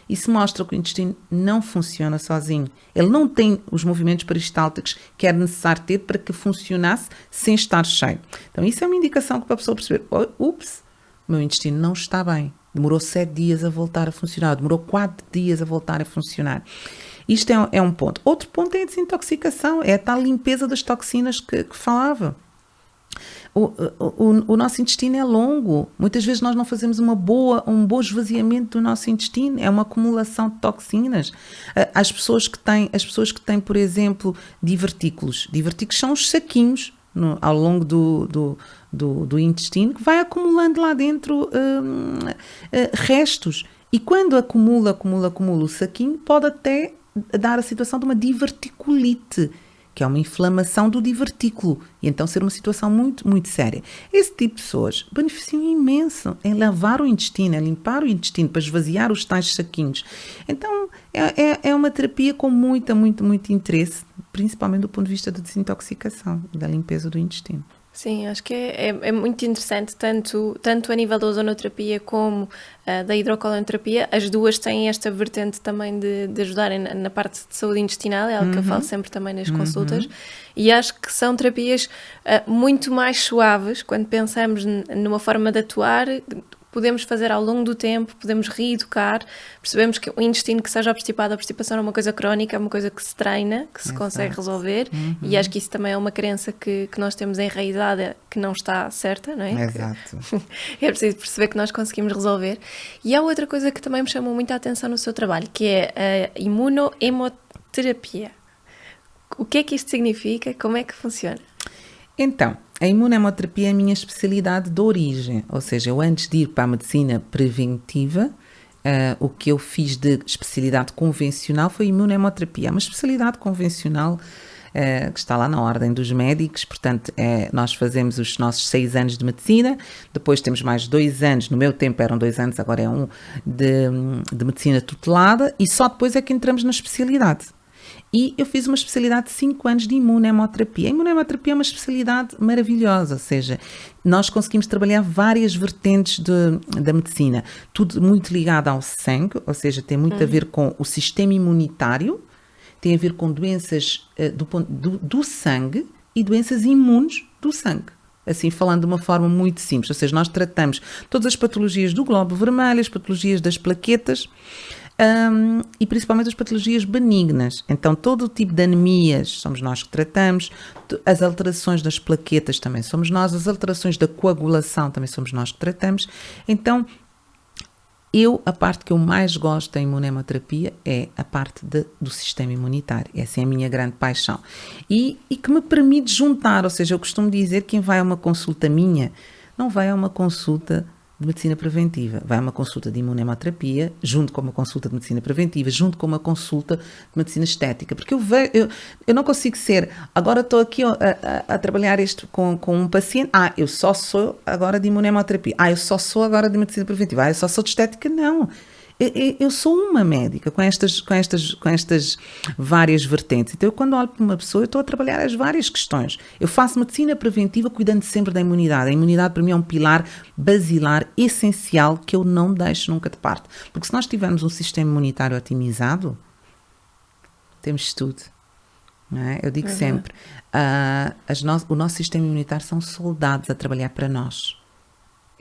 Isso mostra que o intestino não funciona sozinho. Ele não tem os movimentos peristálticos que era necessário ter para que funcionasse sem estar cheio. Então isso é uma indicação que para a pessoa perceber, ups, o meu intestino não está bem. Demorou 7 dias a voltar a funcionar, demorou 4 dias a voltar a funcionar. Isto é um ponto. Outro ponto é a desintoxicação, é a tal limpeza das toxinas que falava. O nosso intestino é longo. Muitas vezes nós não fazemos um bom esvaziamento do nosso intestino. É uma acumulação de toxinas. As pessoas que têm, por exemplo, divertículos. Divertículos são os saquinhos ao longo do intestino que vai acumulando lá dentro restos. E quando acumula o saquinho, pode até dar a situação de uma diverticulite, que é uma inflamação do divertículo, e então ser uma situação muito, muito séria. Esse tipo de pessoas beneficiam imenso em lavar o intestino, em limpar o intestino, para esvaziar os tais saquinhos. Então, é uma terapia com muito, muito interesse, principalmente do ponto de vista da desintoxicação e da limpeza do intestino. Sim, acho que é muito interessante, tanto a nível da ozonoterapia como da hidrocolonterapia. As duas têm esta vertente também de ajudarem na parte de saúde intestinal, é algo que eu falo sempre também nas consultas, e acho que são terapias muito mais suaves quando pensamos numa forma de atuar. Podemos fazer ao longo do tempo, podemos reeducar, percebemos que o intestino que seja obstipado, a obstipação é uma coisa crónica, é uma coisa que se treina, que se consegue resolver, e acho que isso também é uma crença que nós temos enraizada, que não está certa, não é? Exato. É preciso perceber que nós conseguimos resolver. E há outra coisa que também me chamou muita atenção no seu trabalho, que é a imunohemoterapia. O que é que isto significa? Como é que funciona? Então, a imunohemoterapia é a minha especialidade de origem, ou seja, eu antes de ir para a medicina preventiva, o que eu fiz de especialidade convencional foi a imunohemoterapia. É uma especialidade convencional que está lá na ordem dos médicos, portanto, nós fazemos os nossos 6 anos de medicina, depois temos mais 2 anos, no meu tempo eram 2 anos, agora é 1, de medicina tutelada, e só depois é que entramos na especialidade. E eu fiz uma especialidade de 5 anos de imunohemoterapia. A imunohemoterapia é uma especialidade maravilhosa, ou seja, nós conseguimos trabalhar várias vertentes da medicina, tudo muito ligado ao sangue, ou seja, tem muito a ver com o sistema imunitário, tem a ver com doenças do sangue e doenças imunes do sangue. Assim, falando de uma forma muito simples, ou seja, nós tratamos todas as patologias do glóbulo vermelho, as patologias das plaquetas, e principalmente as patologias benignas. Então, todo o tipo de anemias somos nós que tratamos, as alterações das plaquetas também somos nós, as alterações da coagulação também somos nós que tratamos. Então, a parte que eu mais gosto da imunohemoterapia é a parte do sistema imunitário. Essa é a minha grande paixão. E que me permite juntar, ou seja, eu costumo dizer que quem vai a uma consulta minha, não vai a uma consulta de medicina preventiva, vai a uma consulta de imunohemoterapia, junto com uma consulta de medicina preventiva, junto com uma consulta de medicina estética, porque eu não consigo ser, agora estou aqui a trabalhar isto com um paciente, eu só sou agora de imunohemoterapia, eu só sou agora de medicina preventiva, eu só sou de estética, não. Eu sou uma médica com estas várias vertentes. Então, quando olho para uma pessoa, eu estou a trabalhar as várias questões. Eu faço medicina preventiva cuidando sempre da imunidade. A imunidade, para mim, é um pilar basilar, essencial, que eu não deixo nunca de parte. Porque se nós tivermos um sistema imunitário otimizado, temos tudo. Não é? Eu digo sempre, o nosso sistema imunitário são soldados a trabalhar para nós.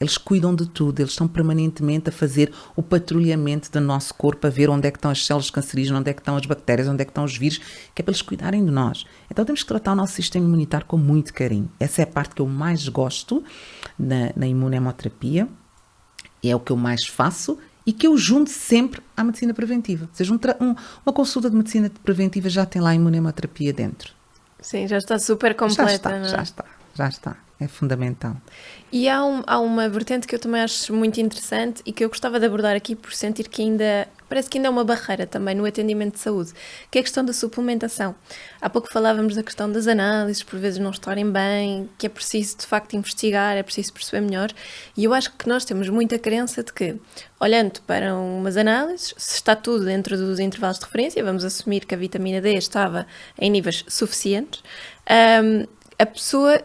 Eles cuidam de tudo, eles estão permanentemente a fazer o patrulhamento do nosso corpo, a ver onde é que estão as células cancerígenas, onde é que estão as bactérias, onde é que estão os vírus, que é para eles cuidarem de nós. Então temos que tratar o nosso sistema imunitário com muito carinho. Essa é a parte que eu mais gosto na imunohemoterapia, é o que eu mais faço e que eu junto sempre à medicina preventiva. Ou seja, uma consulta de medicina preventiva já tem lá a imunohemoterapia dentro. Sim, já está super completa, não é? Já está. É fundamental. E há uma vertente que eu também acho muito interessante e que eu gostava de abordar aqui por sentir que parece que ainda é uma barreira também no atendimento de saúde, que é a questão da suplementação. Há pouco falávamos da questão das análises, por vezes não estarem bem, que é preciso de facto investigar, é preciso perceber melhor, e eu acho que nós temos muita crença de que, olhando para umas análises, se está tudo dentro dos intervalos de referência, vamos assumir que a vitamina D estava em níveis suficientes, a pessoa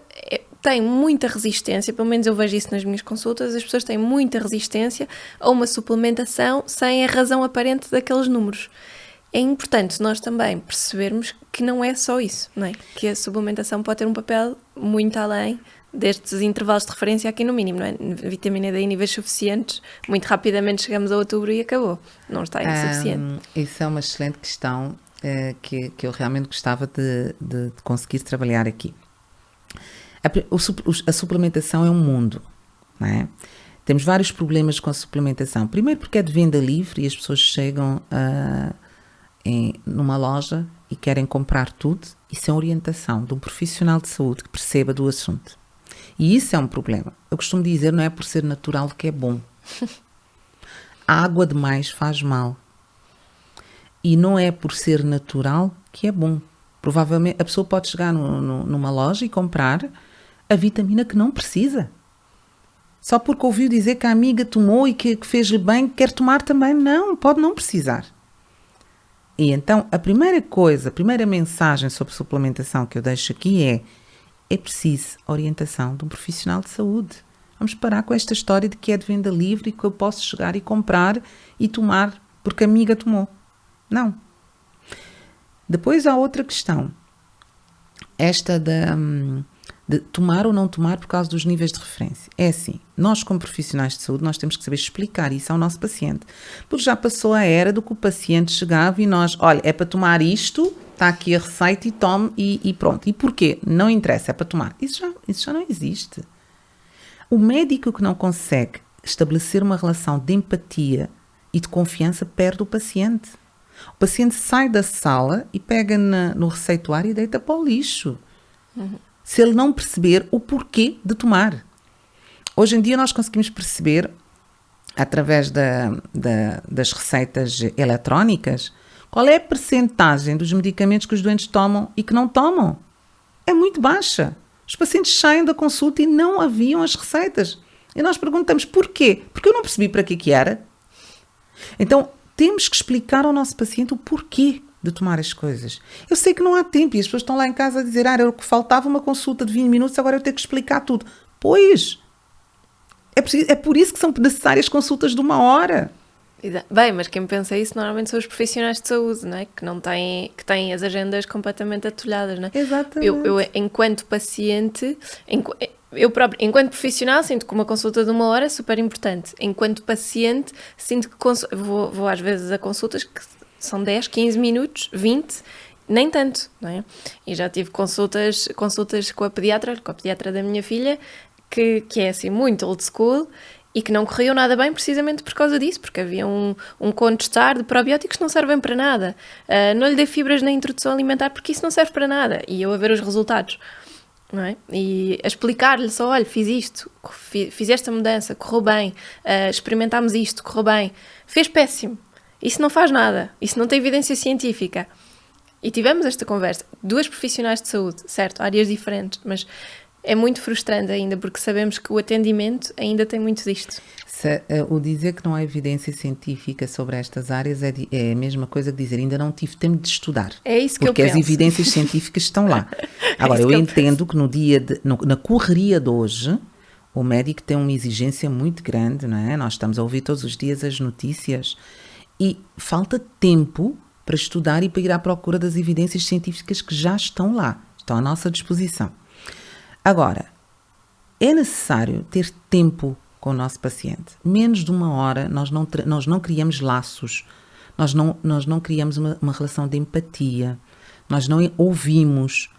tem muita resistência, pelo menos eu vejo isso nas minhas consultas, as pessoas têm muita resistência a uma suplementação sem a razão aparente daqueles números. É importante nós também percebermos que não é só isso, não é? Que a suplementação pode ter um papel muito além destes intervalos de referência aqui no mínimo, não é? Vitamina D em níveis suficientes, muito rapidamente chegamos a outubro e acabou. Não está insuficiente. Isso é uma excelente questão que eu realmente gostava de conseguir trabalhar aqui. A suplementação é um mundo, não é? Temos vários problemas com a suplementação. Primeiro porque é de venda livre e as pessoas chegam numa loja e querem comprar tudo e sem orientação de um profissional de saúde que perceba do assunto. E isso é um problema. Eu costumo dizer, não é por ser natural que é bom. A água demais faz mal. E não é por ser natural que é bom. Provavelmente a pessoa pode chegar numa loja e comprar a vitamina que não precisa. Só porque ouviu dizer que a amiga tomou e que fez-lhe bem, quer tomar também. Não, pode não precisar. E então, a primeira mensagem sobre suplementação que eu deixo aqui é preciso orientação de um profissional de saúde. Vamos parar com esta história de que é de venda livre e que eu posso chegar e comprar e tomar porque a amiga tomou. Não. Depois há outra questão. Esta de tomar ou não tomar por causa dos níveis de referência. É assim, nós como profissionais de saúde, nós temos que saber explicar isso ao nosso paciente. Porque já passou a era do que o paciente chegava e nós, olha, é para tomar isto, está aqui a receita e tome e pronto. E porquê? Não interessa, é para tomar. Isso já não existe. O médico que não consegue estabelecer uma relação de empatia e de confiança perde o paciente. O paciente sai da sala e pega no receituário e deita para o lixo. Se ele não perceber o porquê de tomar. Hoje em dia nós conseguimos perceber, através das receitas eletrónicas, qual é a percentagem dos medicamentos que os doentes tomam e que não tomam. É muito baixa. Os pacientes saem da consulta e não haviam as receitas. E nós perguntamos porquê? Porque eu não percebi para que era. Então, temos que explicar ao nosso paciente o porquê de tomar as coisas. Eu sei que não há tempo e as pessoas estão lá em casa a dizer era o que faltava uma consulta de 20 minutos, agora eu tenho que explicar tudo. Pois, é por isso que são necessárias consultas de 1 hora. Bem, mas quem pensa isso normalmente são os profissionais de saúde, não é? Que têm as agendas completamente atolhadas, não é? Exatamente. Eu enquanto paciente, eu próprio, enquanto profissional, sinto que uma consulta de 1 hora é super importante. Enquanto paciente, sinto que vou às vezes a consultas que são 10, 15 minutos, 20, nem tanto, não é? E já tive consultas com a pediatra da minha filha, que é assim muito old school e que não corriam nada bem precisamente por causa disso, porque havia um contestar de probióticos que não servem para nada. Não lhe dei fibras na introdução alimentar porque isso não serve para nada. E eu a ver os resultados, não é? E a explicar-lhe só, olha, fiz isto, fiz esta mudança, correu bem, experimentámos isto, correu bem, fez péssimo. Isso não faz nada, isso não tem evidência científica. E tivemos esta conversa. 2 profissionais de saúde, certo, áreas diferentes, mas é muito frustrante ainda, porque sabemos que o atendimento ainda tem muito disto. O dizer que não há evidência científica sobre estas áreas é a mesma coisa que dizer ainda não tive tempo de estudar. É isso que eu penso. Porque as evidências científicas estão lá. Agora, eu entendo que na correria de hoje, o médico tem uma exigência muito grande, não é? Nós estamos a ouvir todos os dias as notícias e falta tempo para estudar e para ir à procura das evidências científicas que já estão lá, estão à nossa disposição. Agora, é necessário ter tempo com o nosso paciente. Menos de 1 hora, nós não criamos laços, nós não criamos uma relação de empatia, nós não ouvimos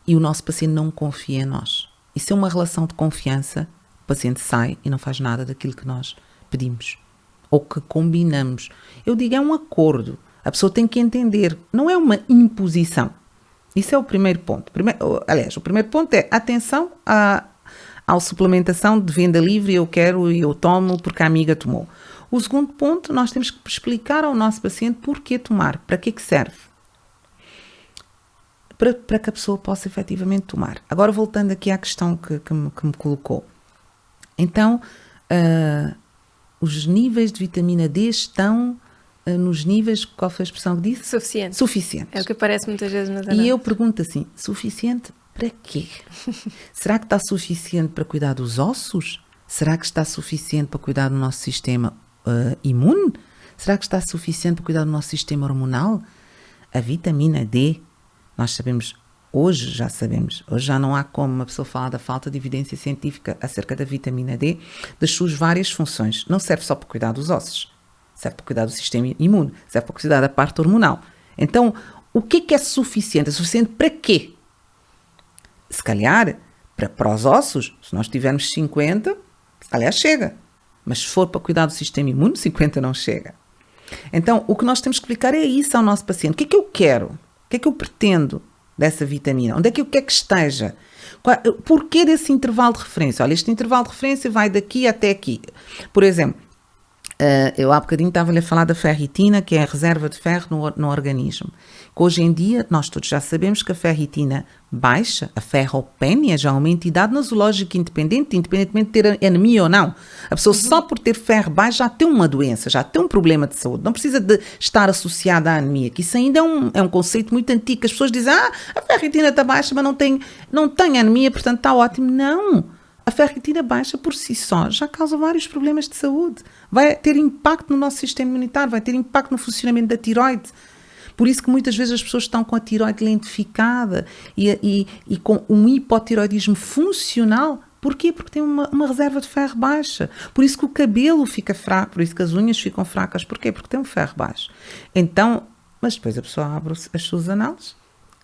e o nosso paciente não confia em nós. Isso é uma relação de confiança, o paciente sai e não faz nada daquilo que nós pedimos ou que combinamos. Eu digo, é um acordo. A pessoa tem que entender, não é uma imposição. Isso é o primeiro ponto. Aliás, o primeiro ponto é atenção à suplementação de venda livre, eu quero e eu tomo porque a amiga tomou. O segundo ponto, nós temos que explicar ao nosso paciente porquê tomar, para que serve. Para que a pessoa possa efetivamente tomar. Agora, voltando aqui à questão que me colocou. Então, os níveis de vitamina D estão nos níveis, qual foi a expressão que disse? Suficientes. É o que aparece muitas vezes nas análises. E eu pergunto assim, suficiente para quê? Será que está suficiente para cuidar dos ossos? Será que está suficiente para cuidar do nosso sistema imune? Será que está suficiente para cuidar do nosso sistema hormonal? A vitamina D, nós sabemos, hoje já não há como uma pessoa falar da falta de evidência científica acerca da vitamina D, das suas várias funções. Não serve só para cuidar dos ossos, serve para cuidar do sistema imune, serve para cuidar da parte hormonal. Então, o que é suficiente? É suficiente para quê? Se calhar, para os ossos, se nós tivermos 50, se calhar chega. Mas se for para cuidar do sistema imune, 50 não chega. Então, o que nós temos que explicar é isso ao nosso paciente. O que é que eu quero? O que é que eu pretendo dessa vitamina? Onde é que eu quero que esteja? Porquê desse intervalo de referência? Olha, este intervalo de referência vai daqui até aqui. Por exemplo, eu há bocadinho estava-lhe a falar da ferritina, que é a reserva de ferro no organismo. Que hoje em dia, nós todos já sabemos que a ferritina baixa, a ferropénia, já é uma entidade nosológica independente, independentemente de ter anemia ou não. A pessoa só por ter ferro baixo já tem uma doença, já tem um problema de saúde. Não precisa de estar associada à anemia, que isso ainda é um conceito muito antigo. As pessoas dizem, a ferritina está baixa, mas não tem anemia, portanto está ótimo. Não! A ferritina baixa por si só já causa vários problemas de saúde. Vai ter impacto no nosso sistema imunitário, vai ter impacto no funcionamento da tiroide. Por isso que muitas vezes as pessoas estão com a tiroide lentificada e com um hipotiroidismo funcional. Porquê? Porque tem uma reserva de ferro baixa. Por isso que o cabelo fica fraco, por isso que as unhas ficam fracas. Porquê? Porque tem um ferro baixo. Então, mas depois a pessoa abre as suas análises.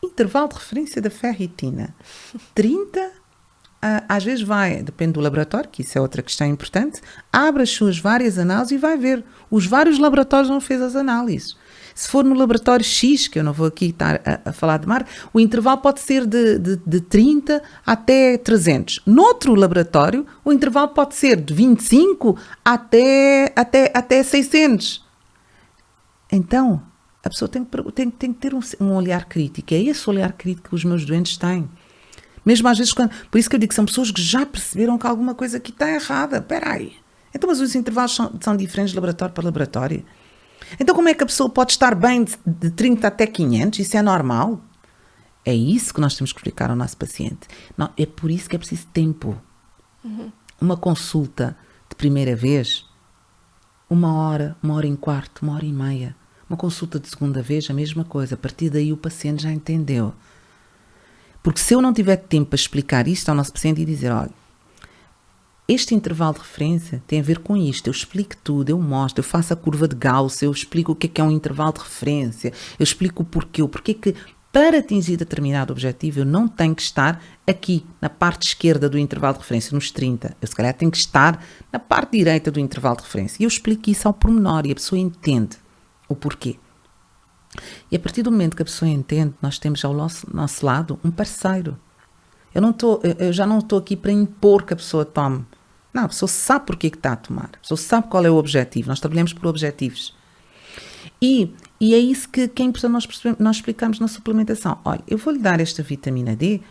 Intervalo de referência da ferritina. 30, às vezes depende do laboratório, que isso é outra questão importante, abre as suas várias análises e vai ver. Os vários laboratórios não fez as análises. Se for no laboratório X, que eu não vou aqui estar a falar de marca, o intervalo pode ser de 30 até 300. Noutro laboratório, o intervalo pode ser de 25 até 600. Então, a pessoa tem que ter um olhar crítico. É esse olhar crítico que os meus doentes têm. Mesmo às vezes, por isso que eu digo que são pessoas que já perceberam que alguma coisa aqui está errada. Espera aí. Então, mas os intervalos são diferentes de laboratório para laboratório. Então, como é que a pessoa pode estar bem de 30 até 500? Isso é normal? É isso que nós temos que explicar ao nosso paciente. Não, é por isso que é preciso tempo. Uma consulta de primeira vez, 1 hora e quarto, 1h30. Uma consulta de segunda vez, a mesma coisa. A partir daí o paciente já entendeu. Porque se eu não tiver tempo para explicar isto ao nosso paciente e dizer, olha, este intervalo de referência tem a ver com isto, eu explico tudo, eu mostro, eu faço a curva de Gauss, eu explico o que é um intervalo de referência, eu explico o porquê que para atingir determinado objetivo eu não tenho que estar aqui na parte esquerda do intervalo de referência, nos 30, eu se calhar tenho que estar na parte direita do intervalo de referência. E eu explico isso ao pormenor e a pessoa entende o porquê. E a partir do momento que a pessoa entende, nós temos ao nosso lado um parceiro. Eu já não estou aqui para impor que a pessoa tome. Não, a pessoa sabe porque que está a tomar. A pessoa sabe qual é o objetivo. Nós trabalhamos por objetivos. E é isso que é importante nós explicamos na suplementação. Olha, eu vou-lhe dar esta vitamina D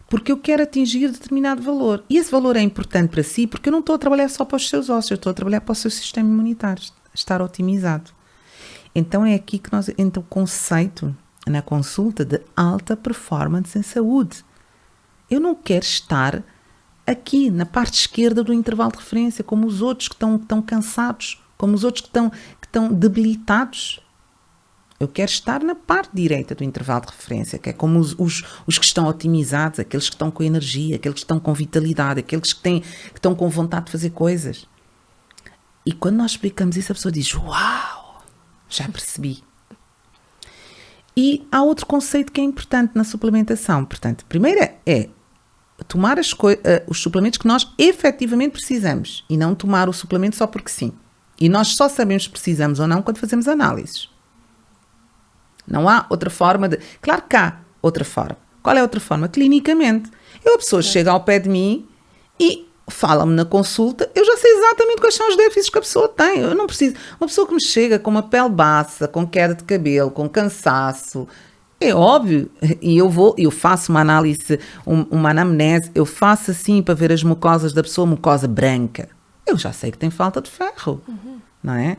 porque eu quero atingir determinado valor. E esse valor é importante para si porque eu não estou a trabalhar só para os seus ossos, eu estou a trabalhar para o seu sistema imunitário, estar otimizado. Então é aqui que nós entra o conceito na consulta de alta performance em saúde. Eu não quero estar aqui na parte esquerda do intervalo de referência, como os outros que estão cansados, como os outros que estão debilitados. Eu quero estar na parte direita do intervalo de referência, que é como os que estão otimizados, aqueles que estão com energia, aqueles que estão com vitalidade, aqueles que estão com vontade de fazer coisas. E quando nós explicamos isso, a pessoa diz, uau! Já percebi. E há outro conceito que é importante na suplementação. Portanto, primeiro é tomar os suplementos que nós efetivamente precisamos e não tomar o suplemento só porque sim. E nós só sabemos se precisamos ou não quando fazemos análises. Não há outra forma de... Claro que há. outra forma. Qual é a outra forma? Clinicamente. A pessoa chega ao pé de mim e fala-me na consulta, eu já sei exatamente quais são os déficits que a pessoa tem. Eu não preciso. Uma pessoa que me chega com uma pele baça, com queda de cabelo, com cansaço, é óbvio, e eu faço uma análise, uma anamnese, eu faço assim para ver as mucosas da pessoa, mucosa branca. Eu já sei que tem falta de ferro, não é?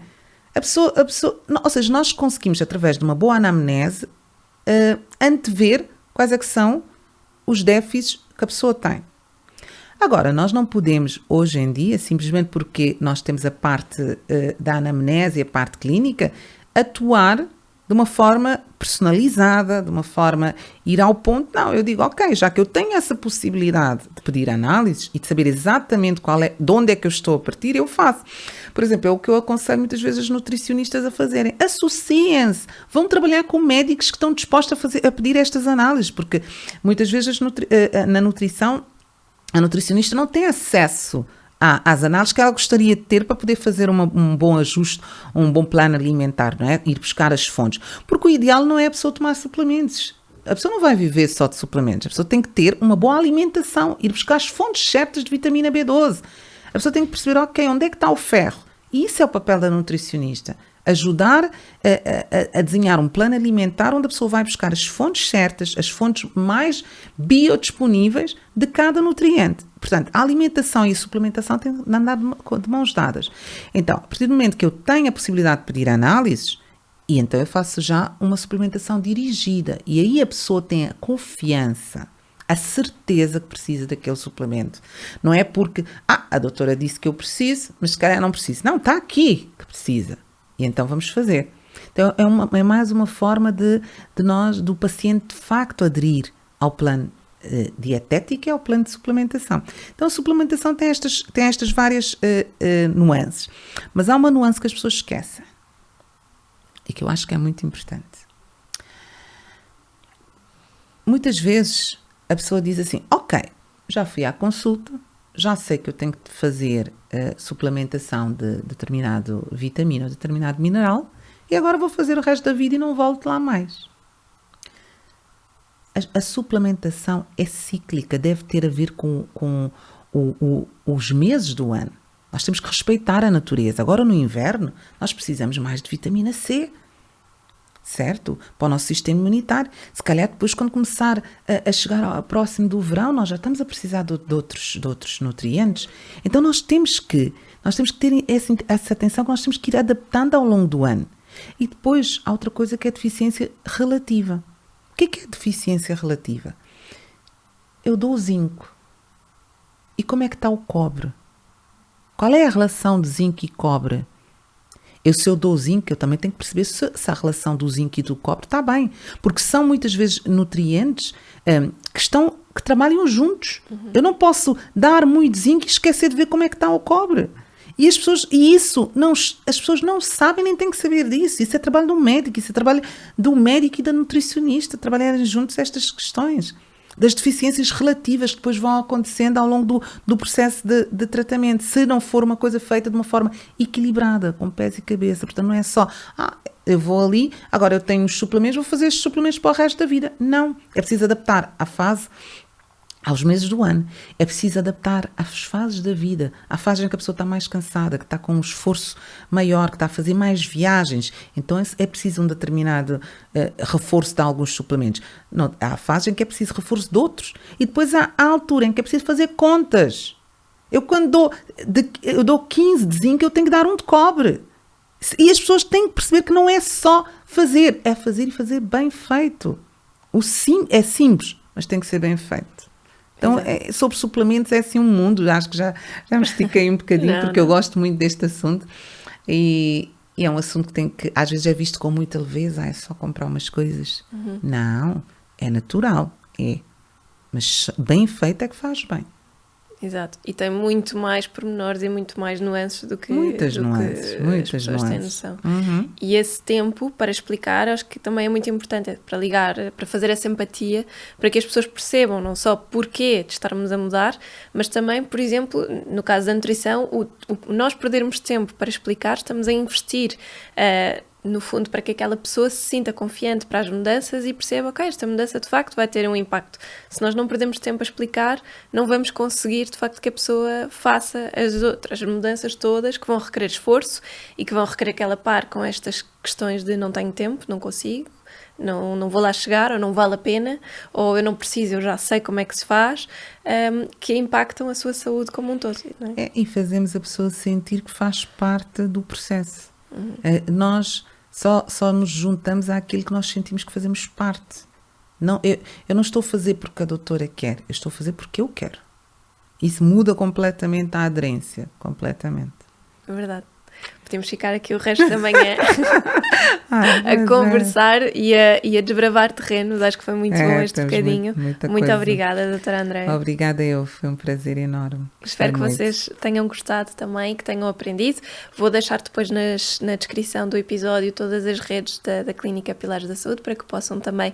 Ou seja, nós conseguimos, através de uma boa anamnese, antever quais é que são os déficits que a pessoa tem. Agora, nós não podemos, hoje em dia, simplesmente porque nós temos a parte da anamnese e a parte clínica, atuar de uma forma personalizada, de uma forma ir ao ponto. Não, eu digo, ok, já que eu tenho essa possibilidade de pedir análises e de saber exatamente de onde é que eu estou a partir, eu faço. Por exemplo, é o que eu aconselho muitas vezes os nutricionistas a fazerem. Associem-se, vão trabalhar com médicos que estão dispostos a pedir estas análises, porque muitas vezes na nutrição, a nutricionista não tem acesso às análises que ela gostaria de ter para poder fazer um bom ajuste, um bom plano alimentar, não é? Ir buscar as fontes. Porque o ideal não é a pessoa tomar suplementos. A pessoa não vai viver só de suplementos. A pessoa tem que ter uma boa alimentação, ir buscar as fontes certas de vitamina B12. A pessoa tem que perceber, ok, onde é que está o ferro? E isso é o papel da nutricionista. Ajudar a desenhar um plano alimentar onde a pessoa vai buscar as fontes certas, as fontes mais biodisponíveis de cada nutriente. Portanto, a alimentação e a suplementação têm de andar de mãos dadas. Então, a partir do momento que eu tenho a possibilidade de pedir análises, e então eu faço já uma suplementação dirigida. E aí a pessoa tem a confiança, a certeza que precisa daquele suplemento. Não é porque, a doutora disse que eu preciso, mas se calhar não preciso. Não, está aqui que precisa. E então vamos fazer. Então é mais uma forma do paciente de facto aderir ao plano dietético e ao plano de suplementação. Então a suplementação tem estas várias nuances. Mas há uma nuance que as pessoas esquecem e que eu acho que é muito importante. Muitas vezes a pessoa diz assim, ok, já fui à consulta, já sei que eu tenho que fazer suplementação de determinado vitamina ou determinado mineral e agora vou fazer o resto da vida e não volto lá mais. A suplementação é cíclica, deve ter a ver com os meses do ano. Nós temos que respeitar a natureza. Agora no inverno nós precisamos mais de vitamina C, certo? Para o nosso sistema imunitário. Se calhar depois quando começar a chegar próximo do verão, nós já estamos a precisar de outros nutrientes. Então nós temos que ter essa atenção que nós temos que ir adaptando ao longo do ano. E depois há outra coisa que é a deficiência relativa. O que é deficiência relativa? Eu dou o zinco. E como é que está o cobre? Qual é a relação de zinco e cobre? Se eu dou zinco, eu também tenho que perceber se a relação do zinco e do cobre está bem. Porque são muitas vezes nutrientes que trabalham juntos. Eu não posso dar muito zinco e esquecer de ver como é que está o cobre. E as pessoas não sabem nem têm que saber disso. Isso é trabalho do médico, isso é trabalho do médico e da nutricionista, trabalharem juntos estas questões das deficiências relativas que depois vão acontecendo ao longo do processo de tratamento, se não for uma coisa feita de uma forma equilibrada, com pés e cabeça. Portanto, não é só, eu vou ali, agora eu tenho os suplementos, vou fazer estes suplementos para o resto da vida. Não, é preciso adaptar à fase, aos meses do ano. É preciso adaptar às fases da vida, à fase em que a pessoa está mais cansada, que está com um esforço maior, que está a fazer mais viagens. Então é preciso um determinado reforço de alguns suplementos. Não, há a fase em que é preciso reforço de outros. E depois há a altura em que é preciso fazer contas. Eu quando dou 15 de zinco, eu tenho que dar 1 de cobre. E as pessoas têm que perceber que não é só fazer, é fazer e fazer bem feito. É simples, mas tem que ser bem feito. Então, sobre suplementos é assim um mundo, acho que já me estiquei um bocadinho, porque eu gosto muito deste assunto e é um assunto que às vezes é visto com muita leveza, é só comprar umas coisas. Não, é natural, mas bem feito é que faz bem. Exato, e tem muito mais pormenores e muito mais nuances do que muitas nuances, as pessoas têm noção. E esse tempo para explicar, acho que também é muito importante, para ligar, para fazer essa empatia, para que as pessoas percebam não só porquê de estarmos a mudar, mas também, por exemplo, no caso da nutrição, nós perdermos tempo para explicar, estamos a investir no fundo, para que aquela pessoa se sinta confiante para as mudanças e perceba, ok, esta mudança de facto vai ter um impacto. Se nós não perdemos tempo a explicar, não vamos conseguir de facto que a pessoa faça as outras mudanças todas que vão requerer esforço e que vão requerer que ela pare com estas questões de não tenho tempo, não consigo, não vou lá chegar, ou não vale a pena, ou eu não preciso, eu já sei como é que se faz, que impactam a sua saúde como um todo. Não é? E fazemos a pessoa sentir que faz parte do processo. Nós só nos juntamos àquilo que nós sentimos que fazemos parte. Não, eu não estou a fazer porque a doutora quer, eu estou a fazer porque eu quero. Isso muda completamente a aderência, completamente. É verdade. Podemos ficar aqui o resto da manhã a conversar e a desbravar terrenos. Acho que foi muito bom este bocadinho. Muito obrigada, doutora Andréia. Obrigada eu, foi um prazer enorme. Espero que vocês tenham gostado também, que tenham aprendido. Vou deixar depois na descrição do episódio todas as redes da Clínica Pilares da Saúde para que possam também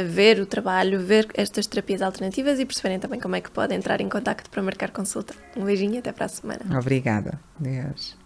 ver o trabalho, ver estas terapias alternativas e perceberem também como é que podem entrar em contacto para marcar consulta. Um beijinho e até para a semana. Obrigada. Deus.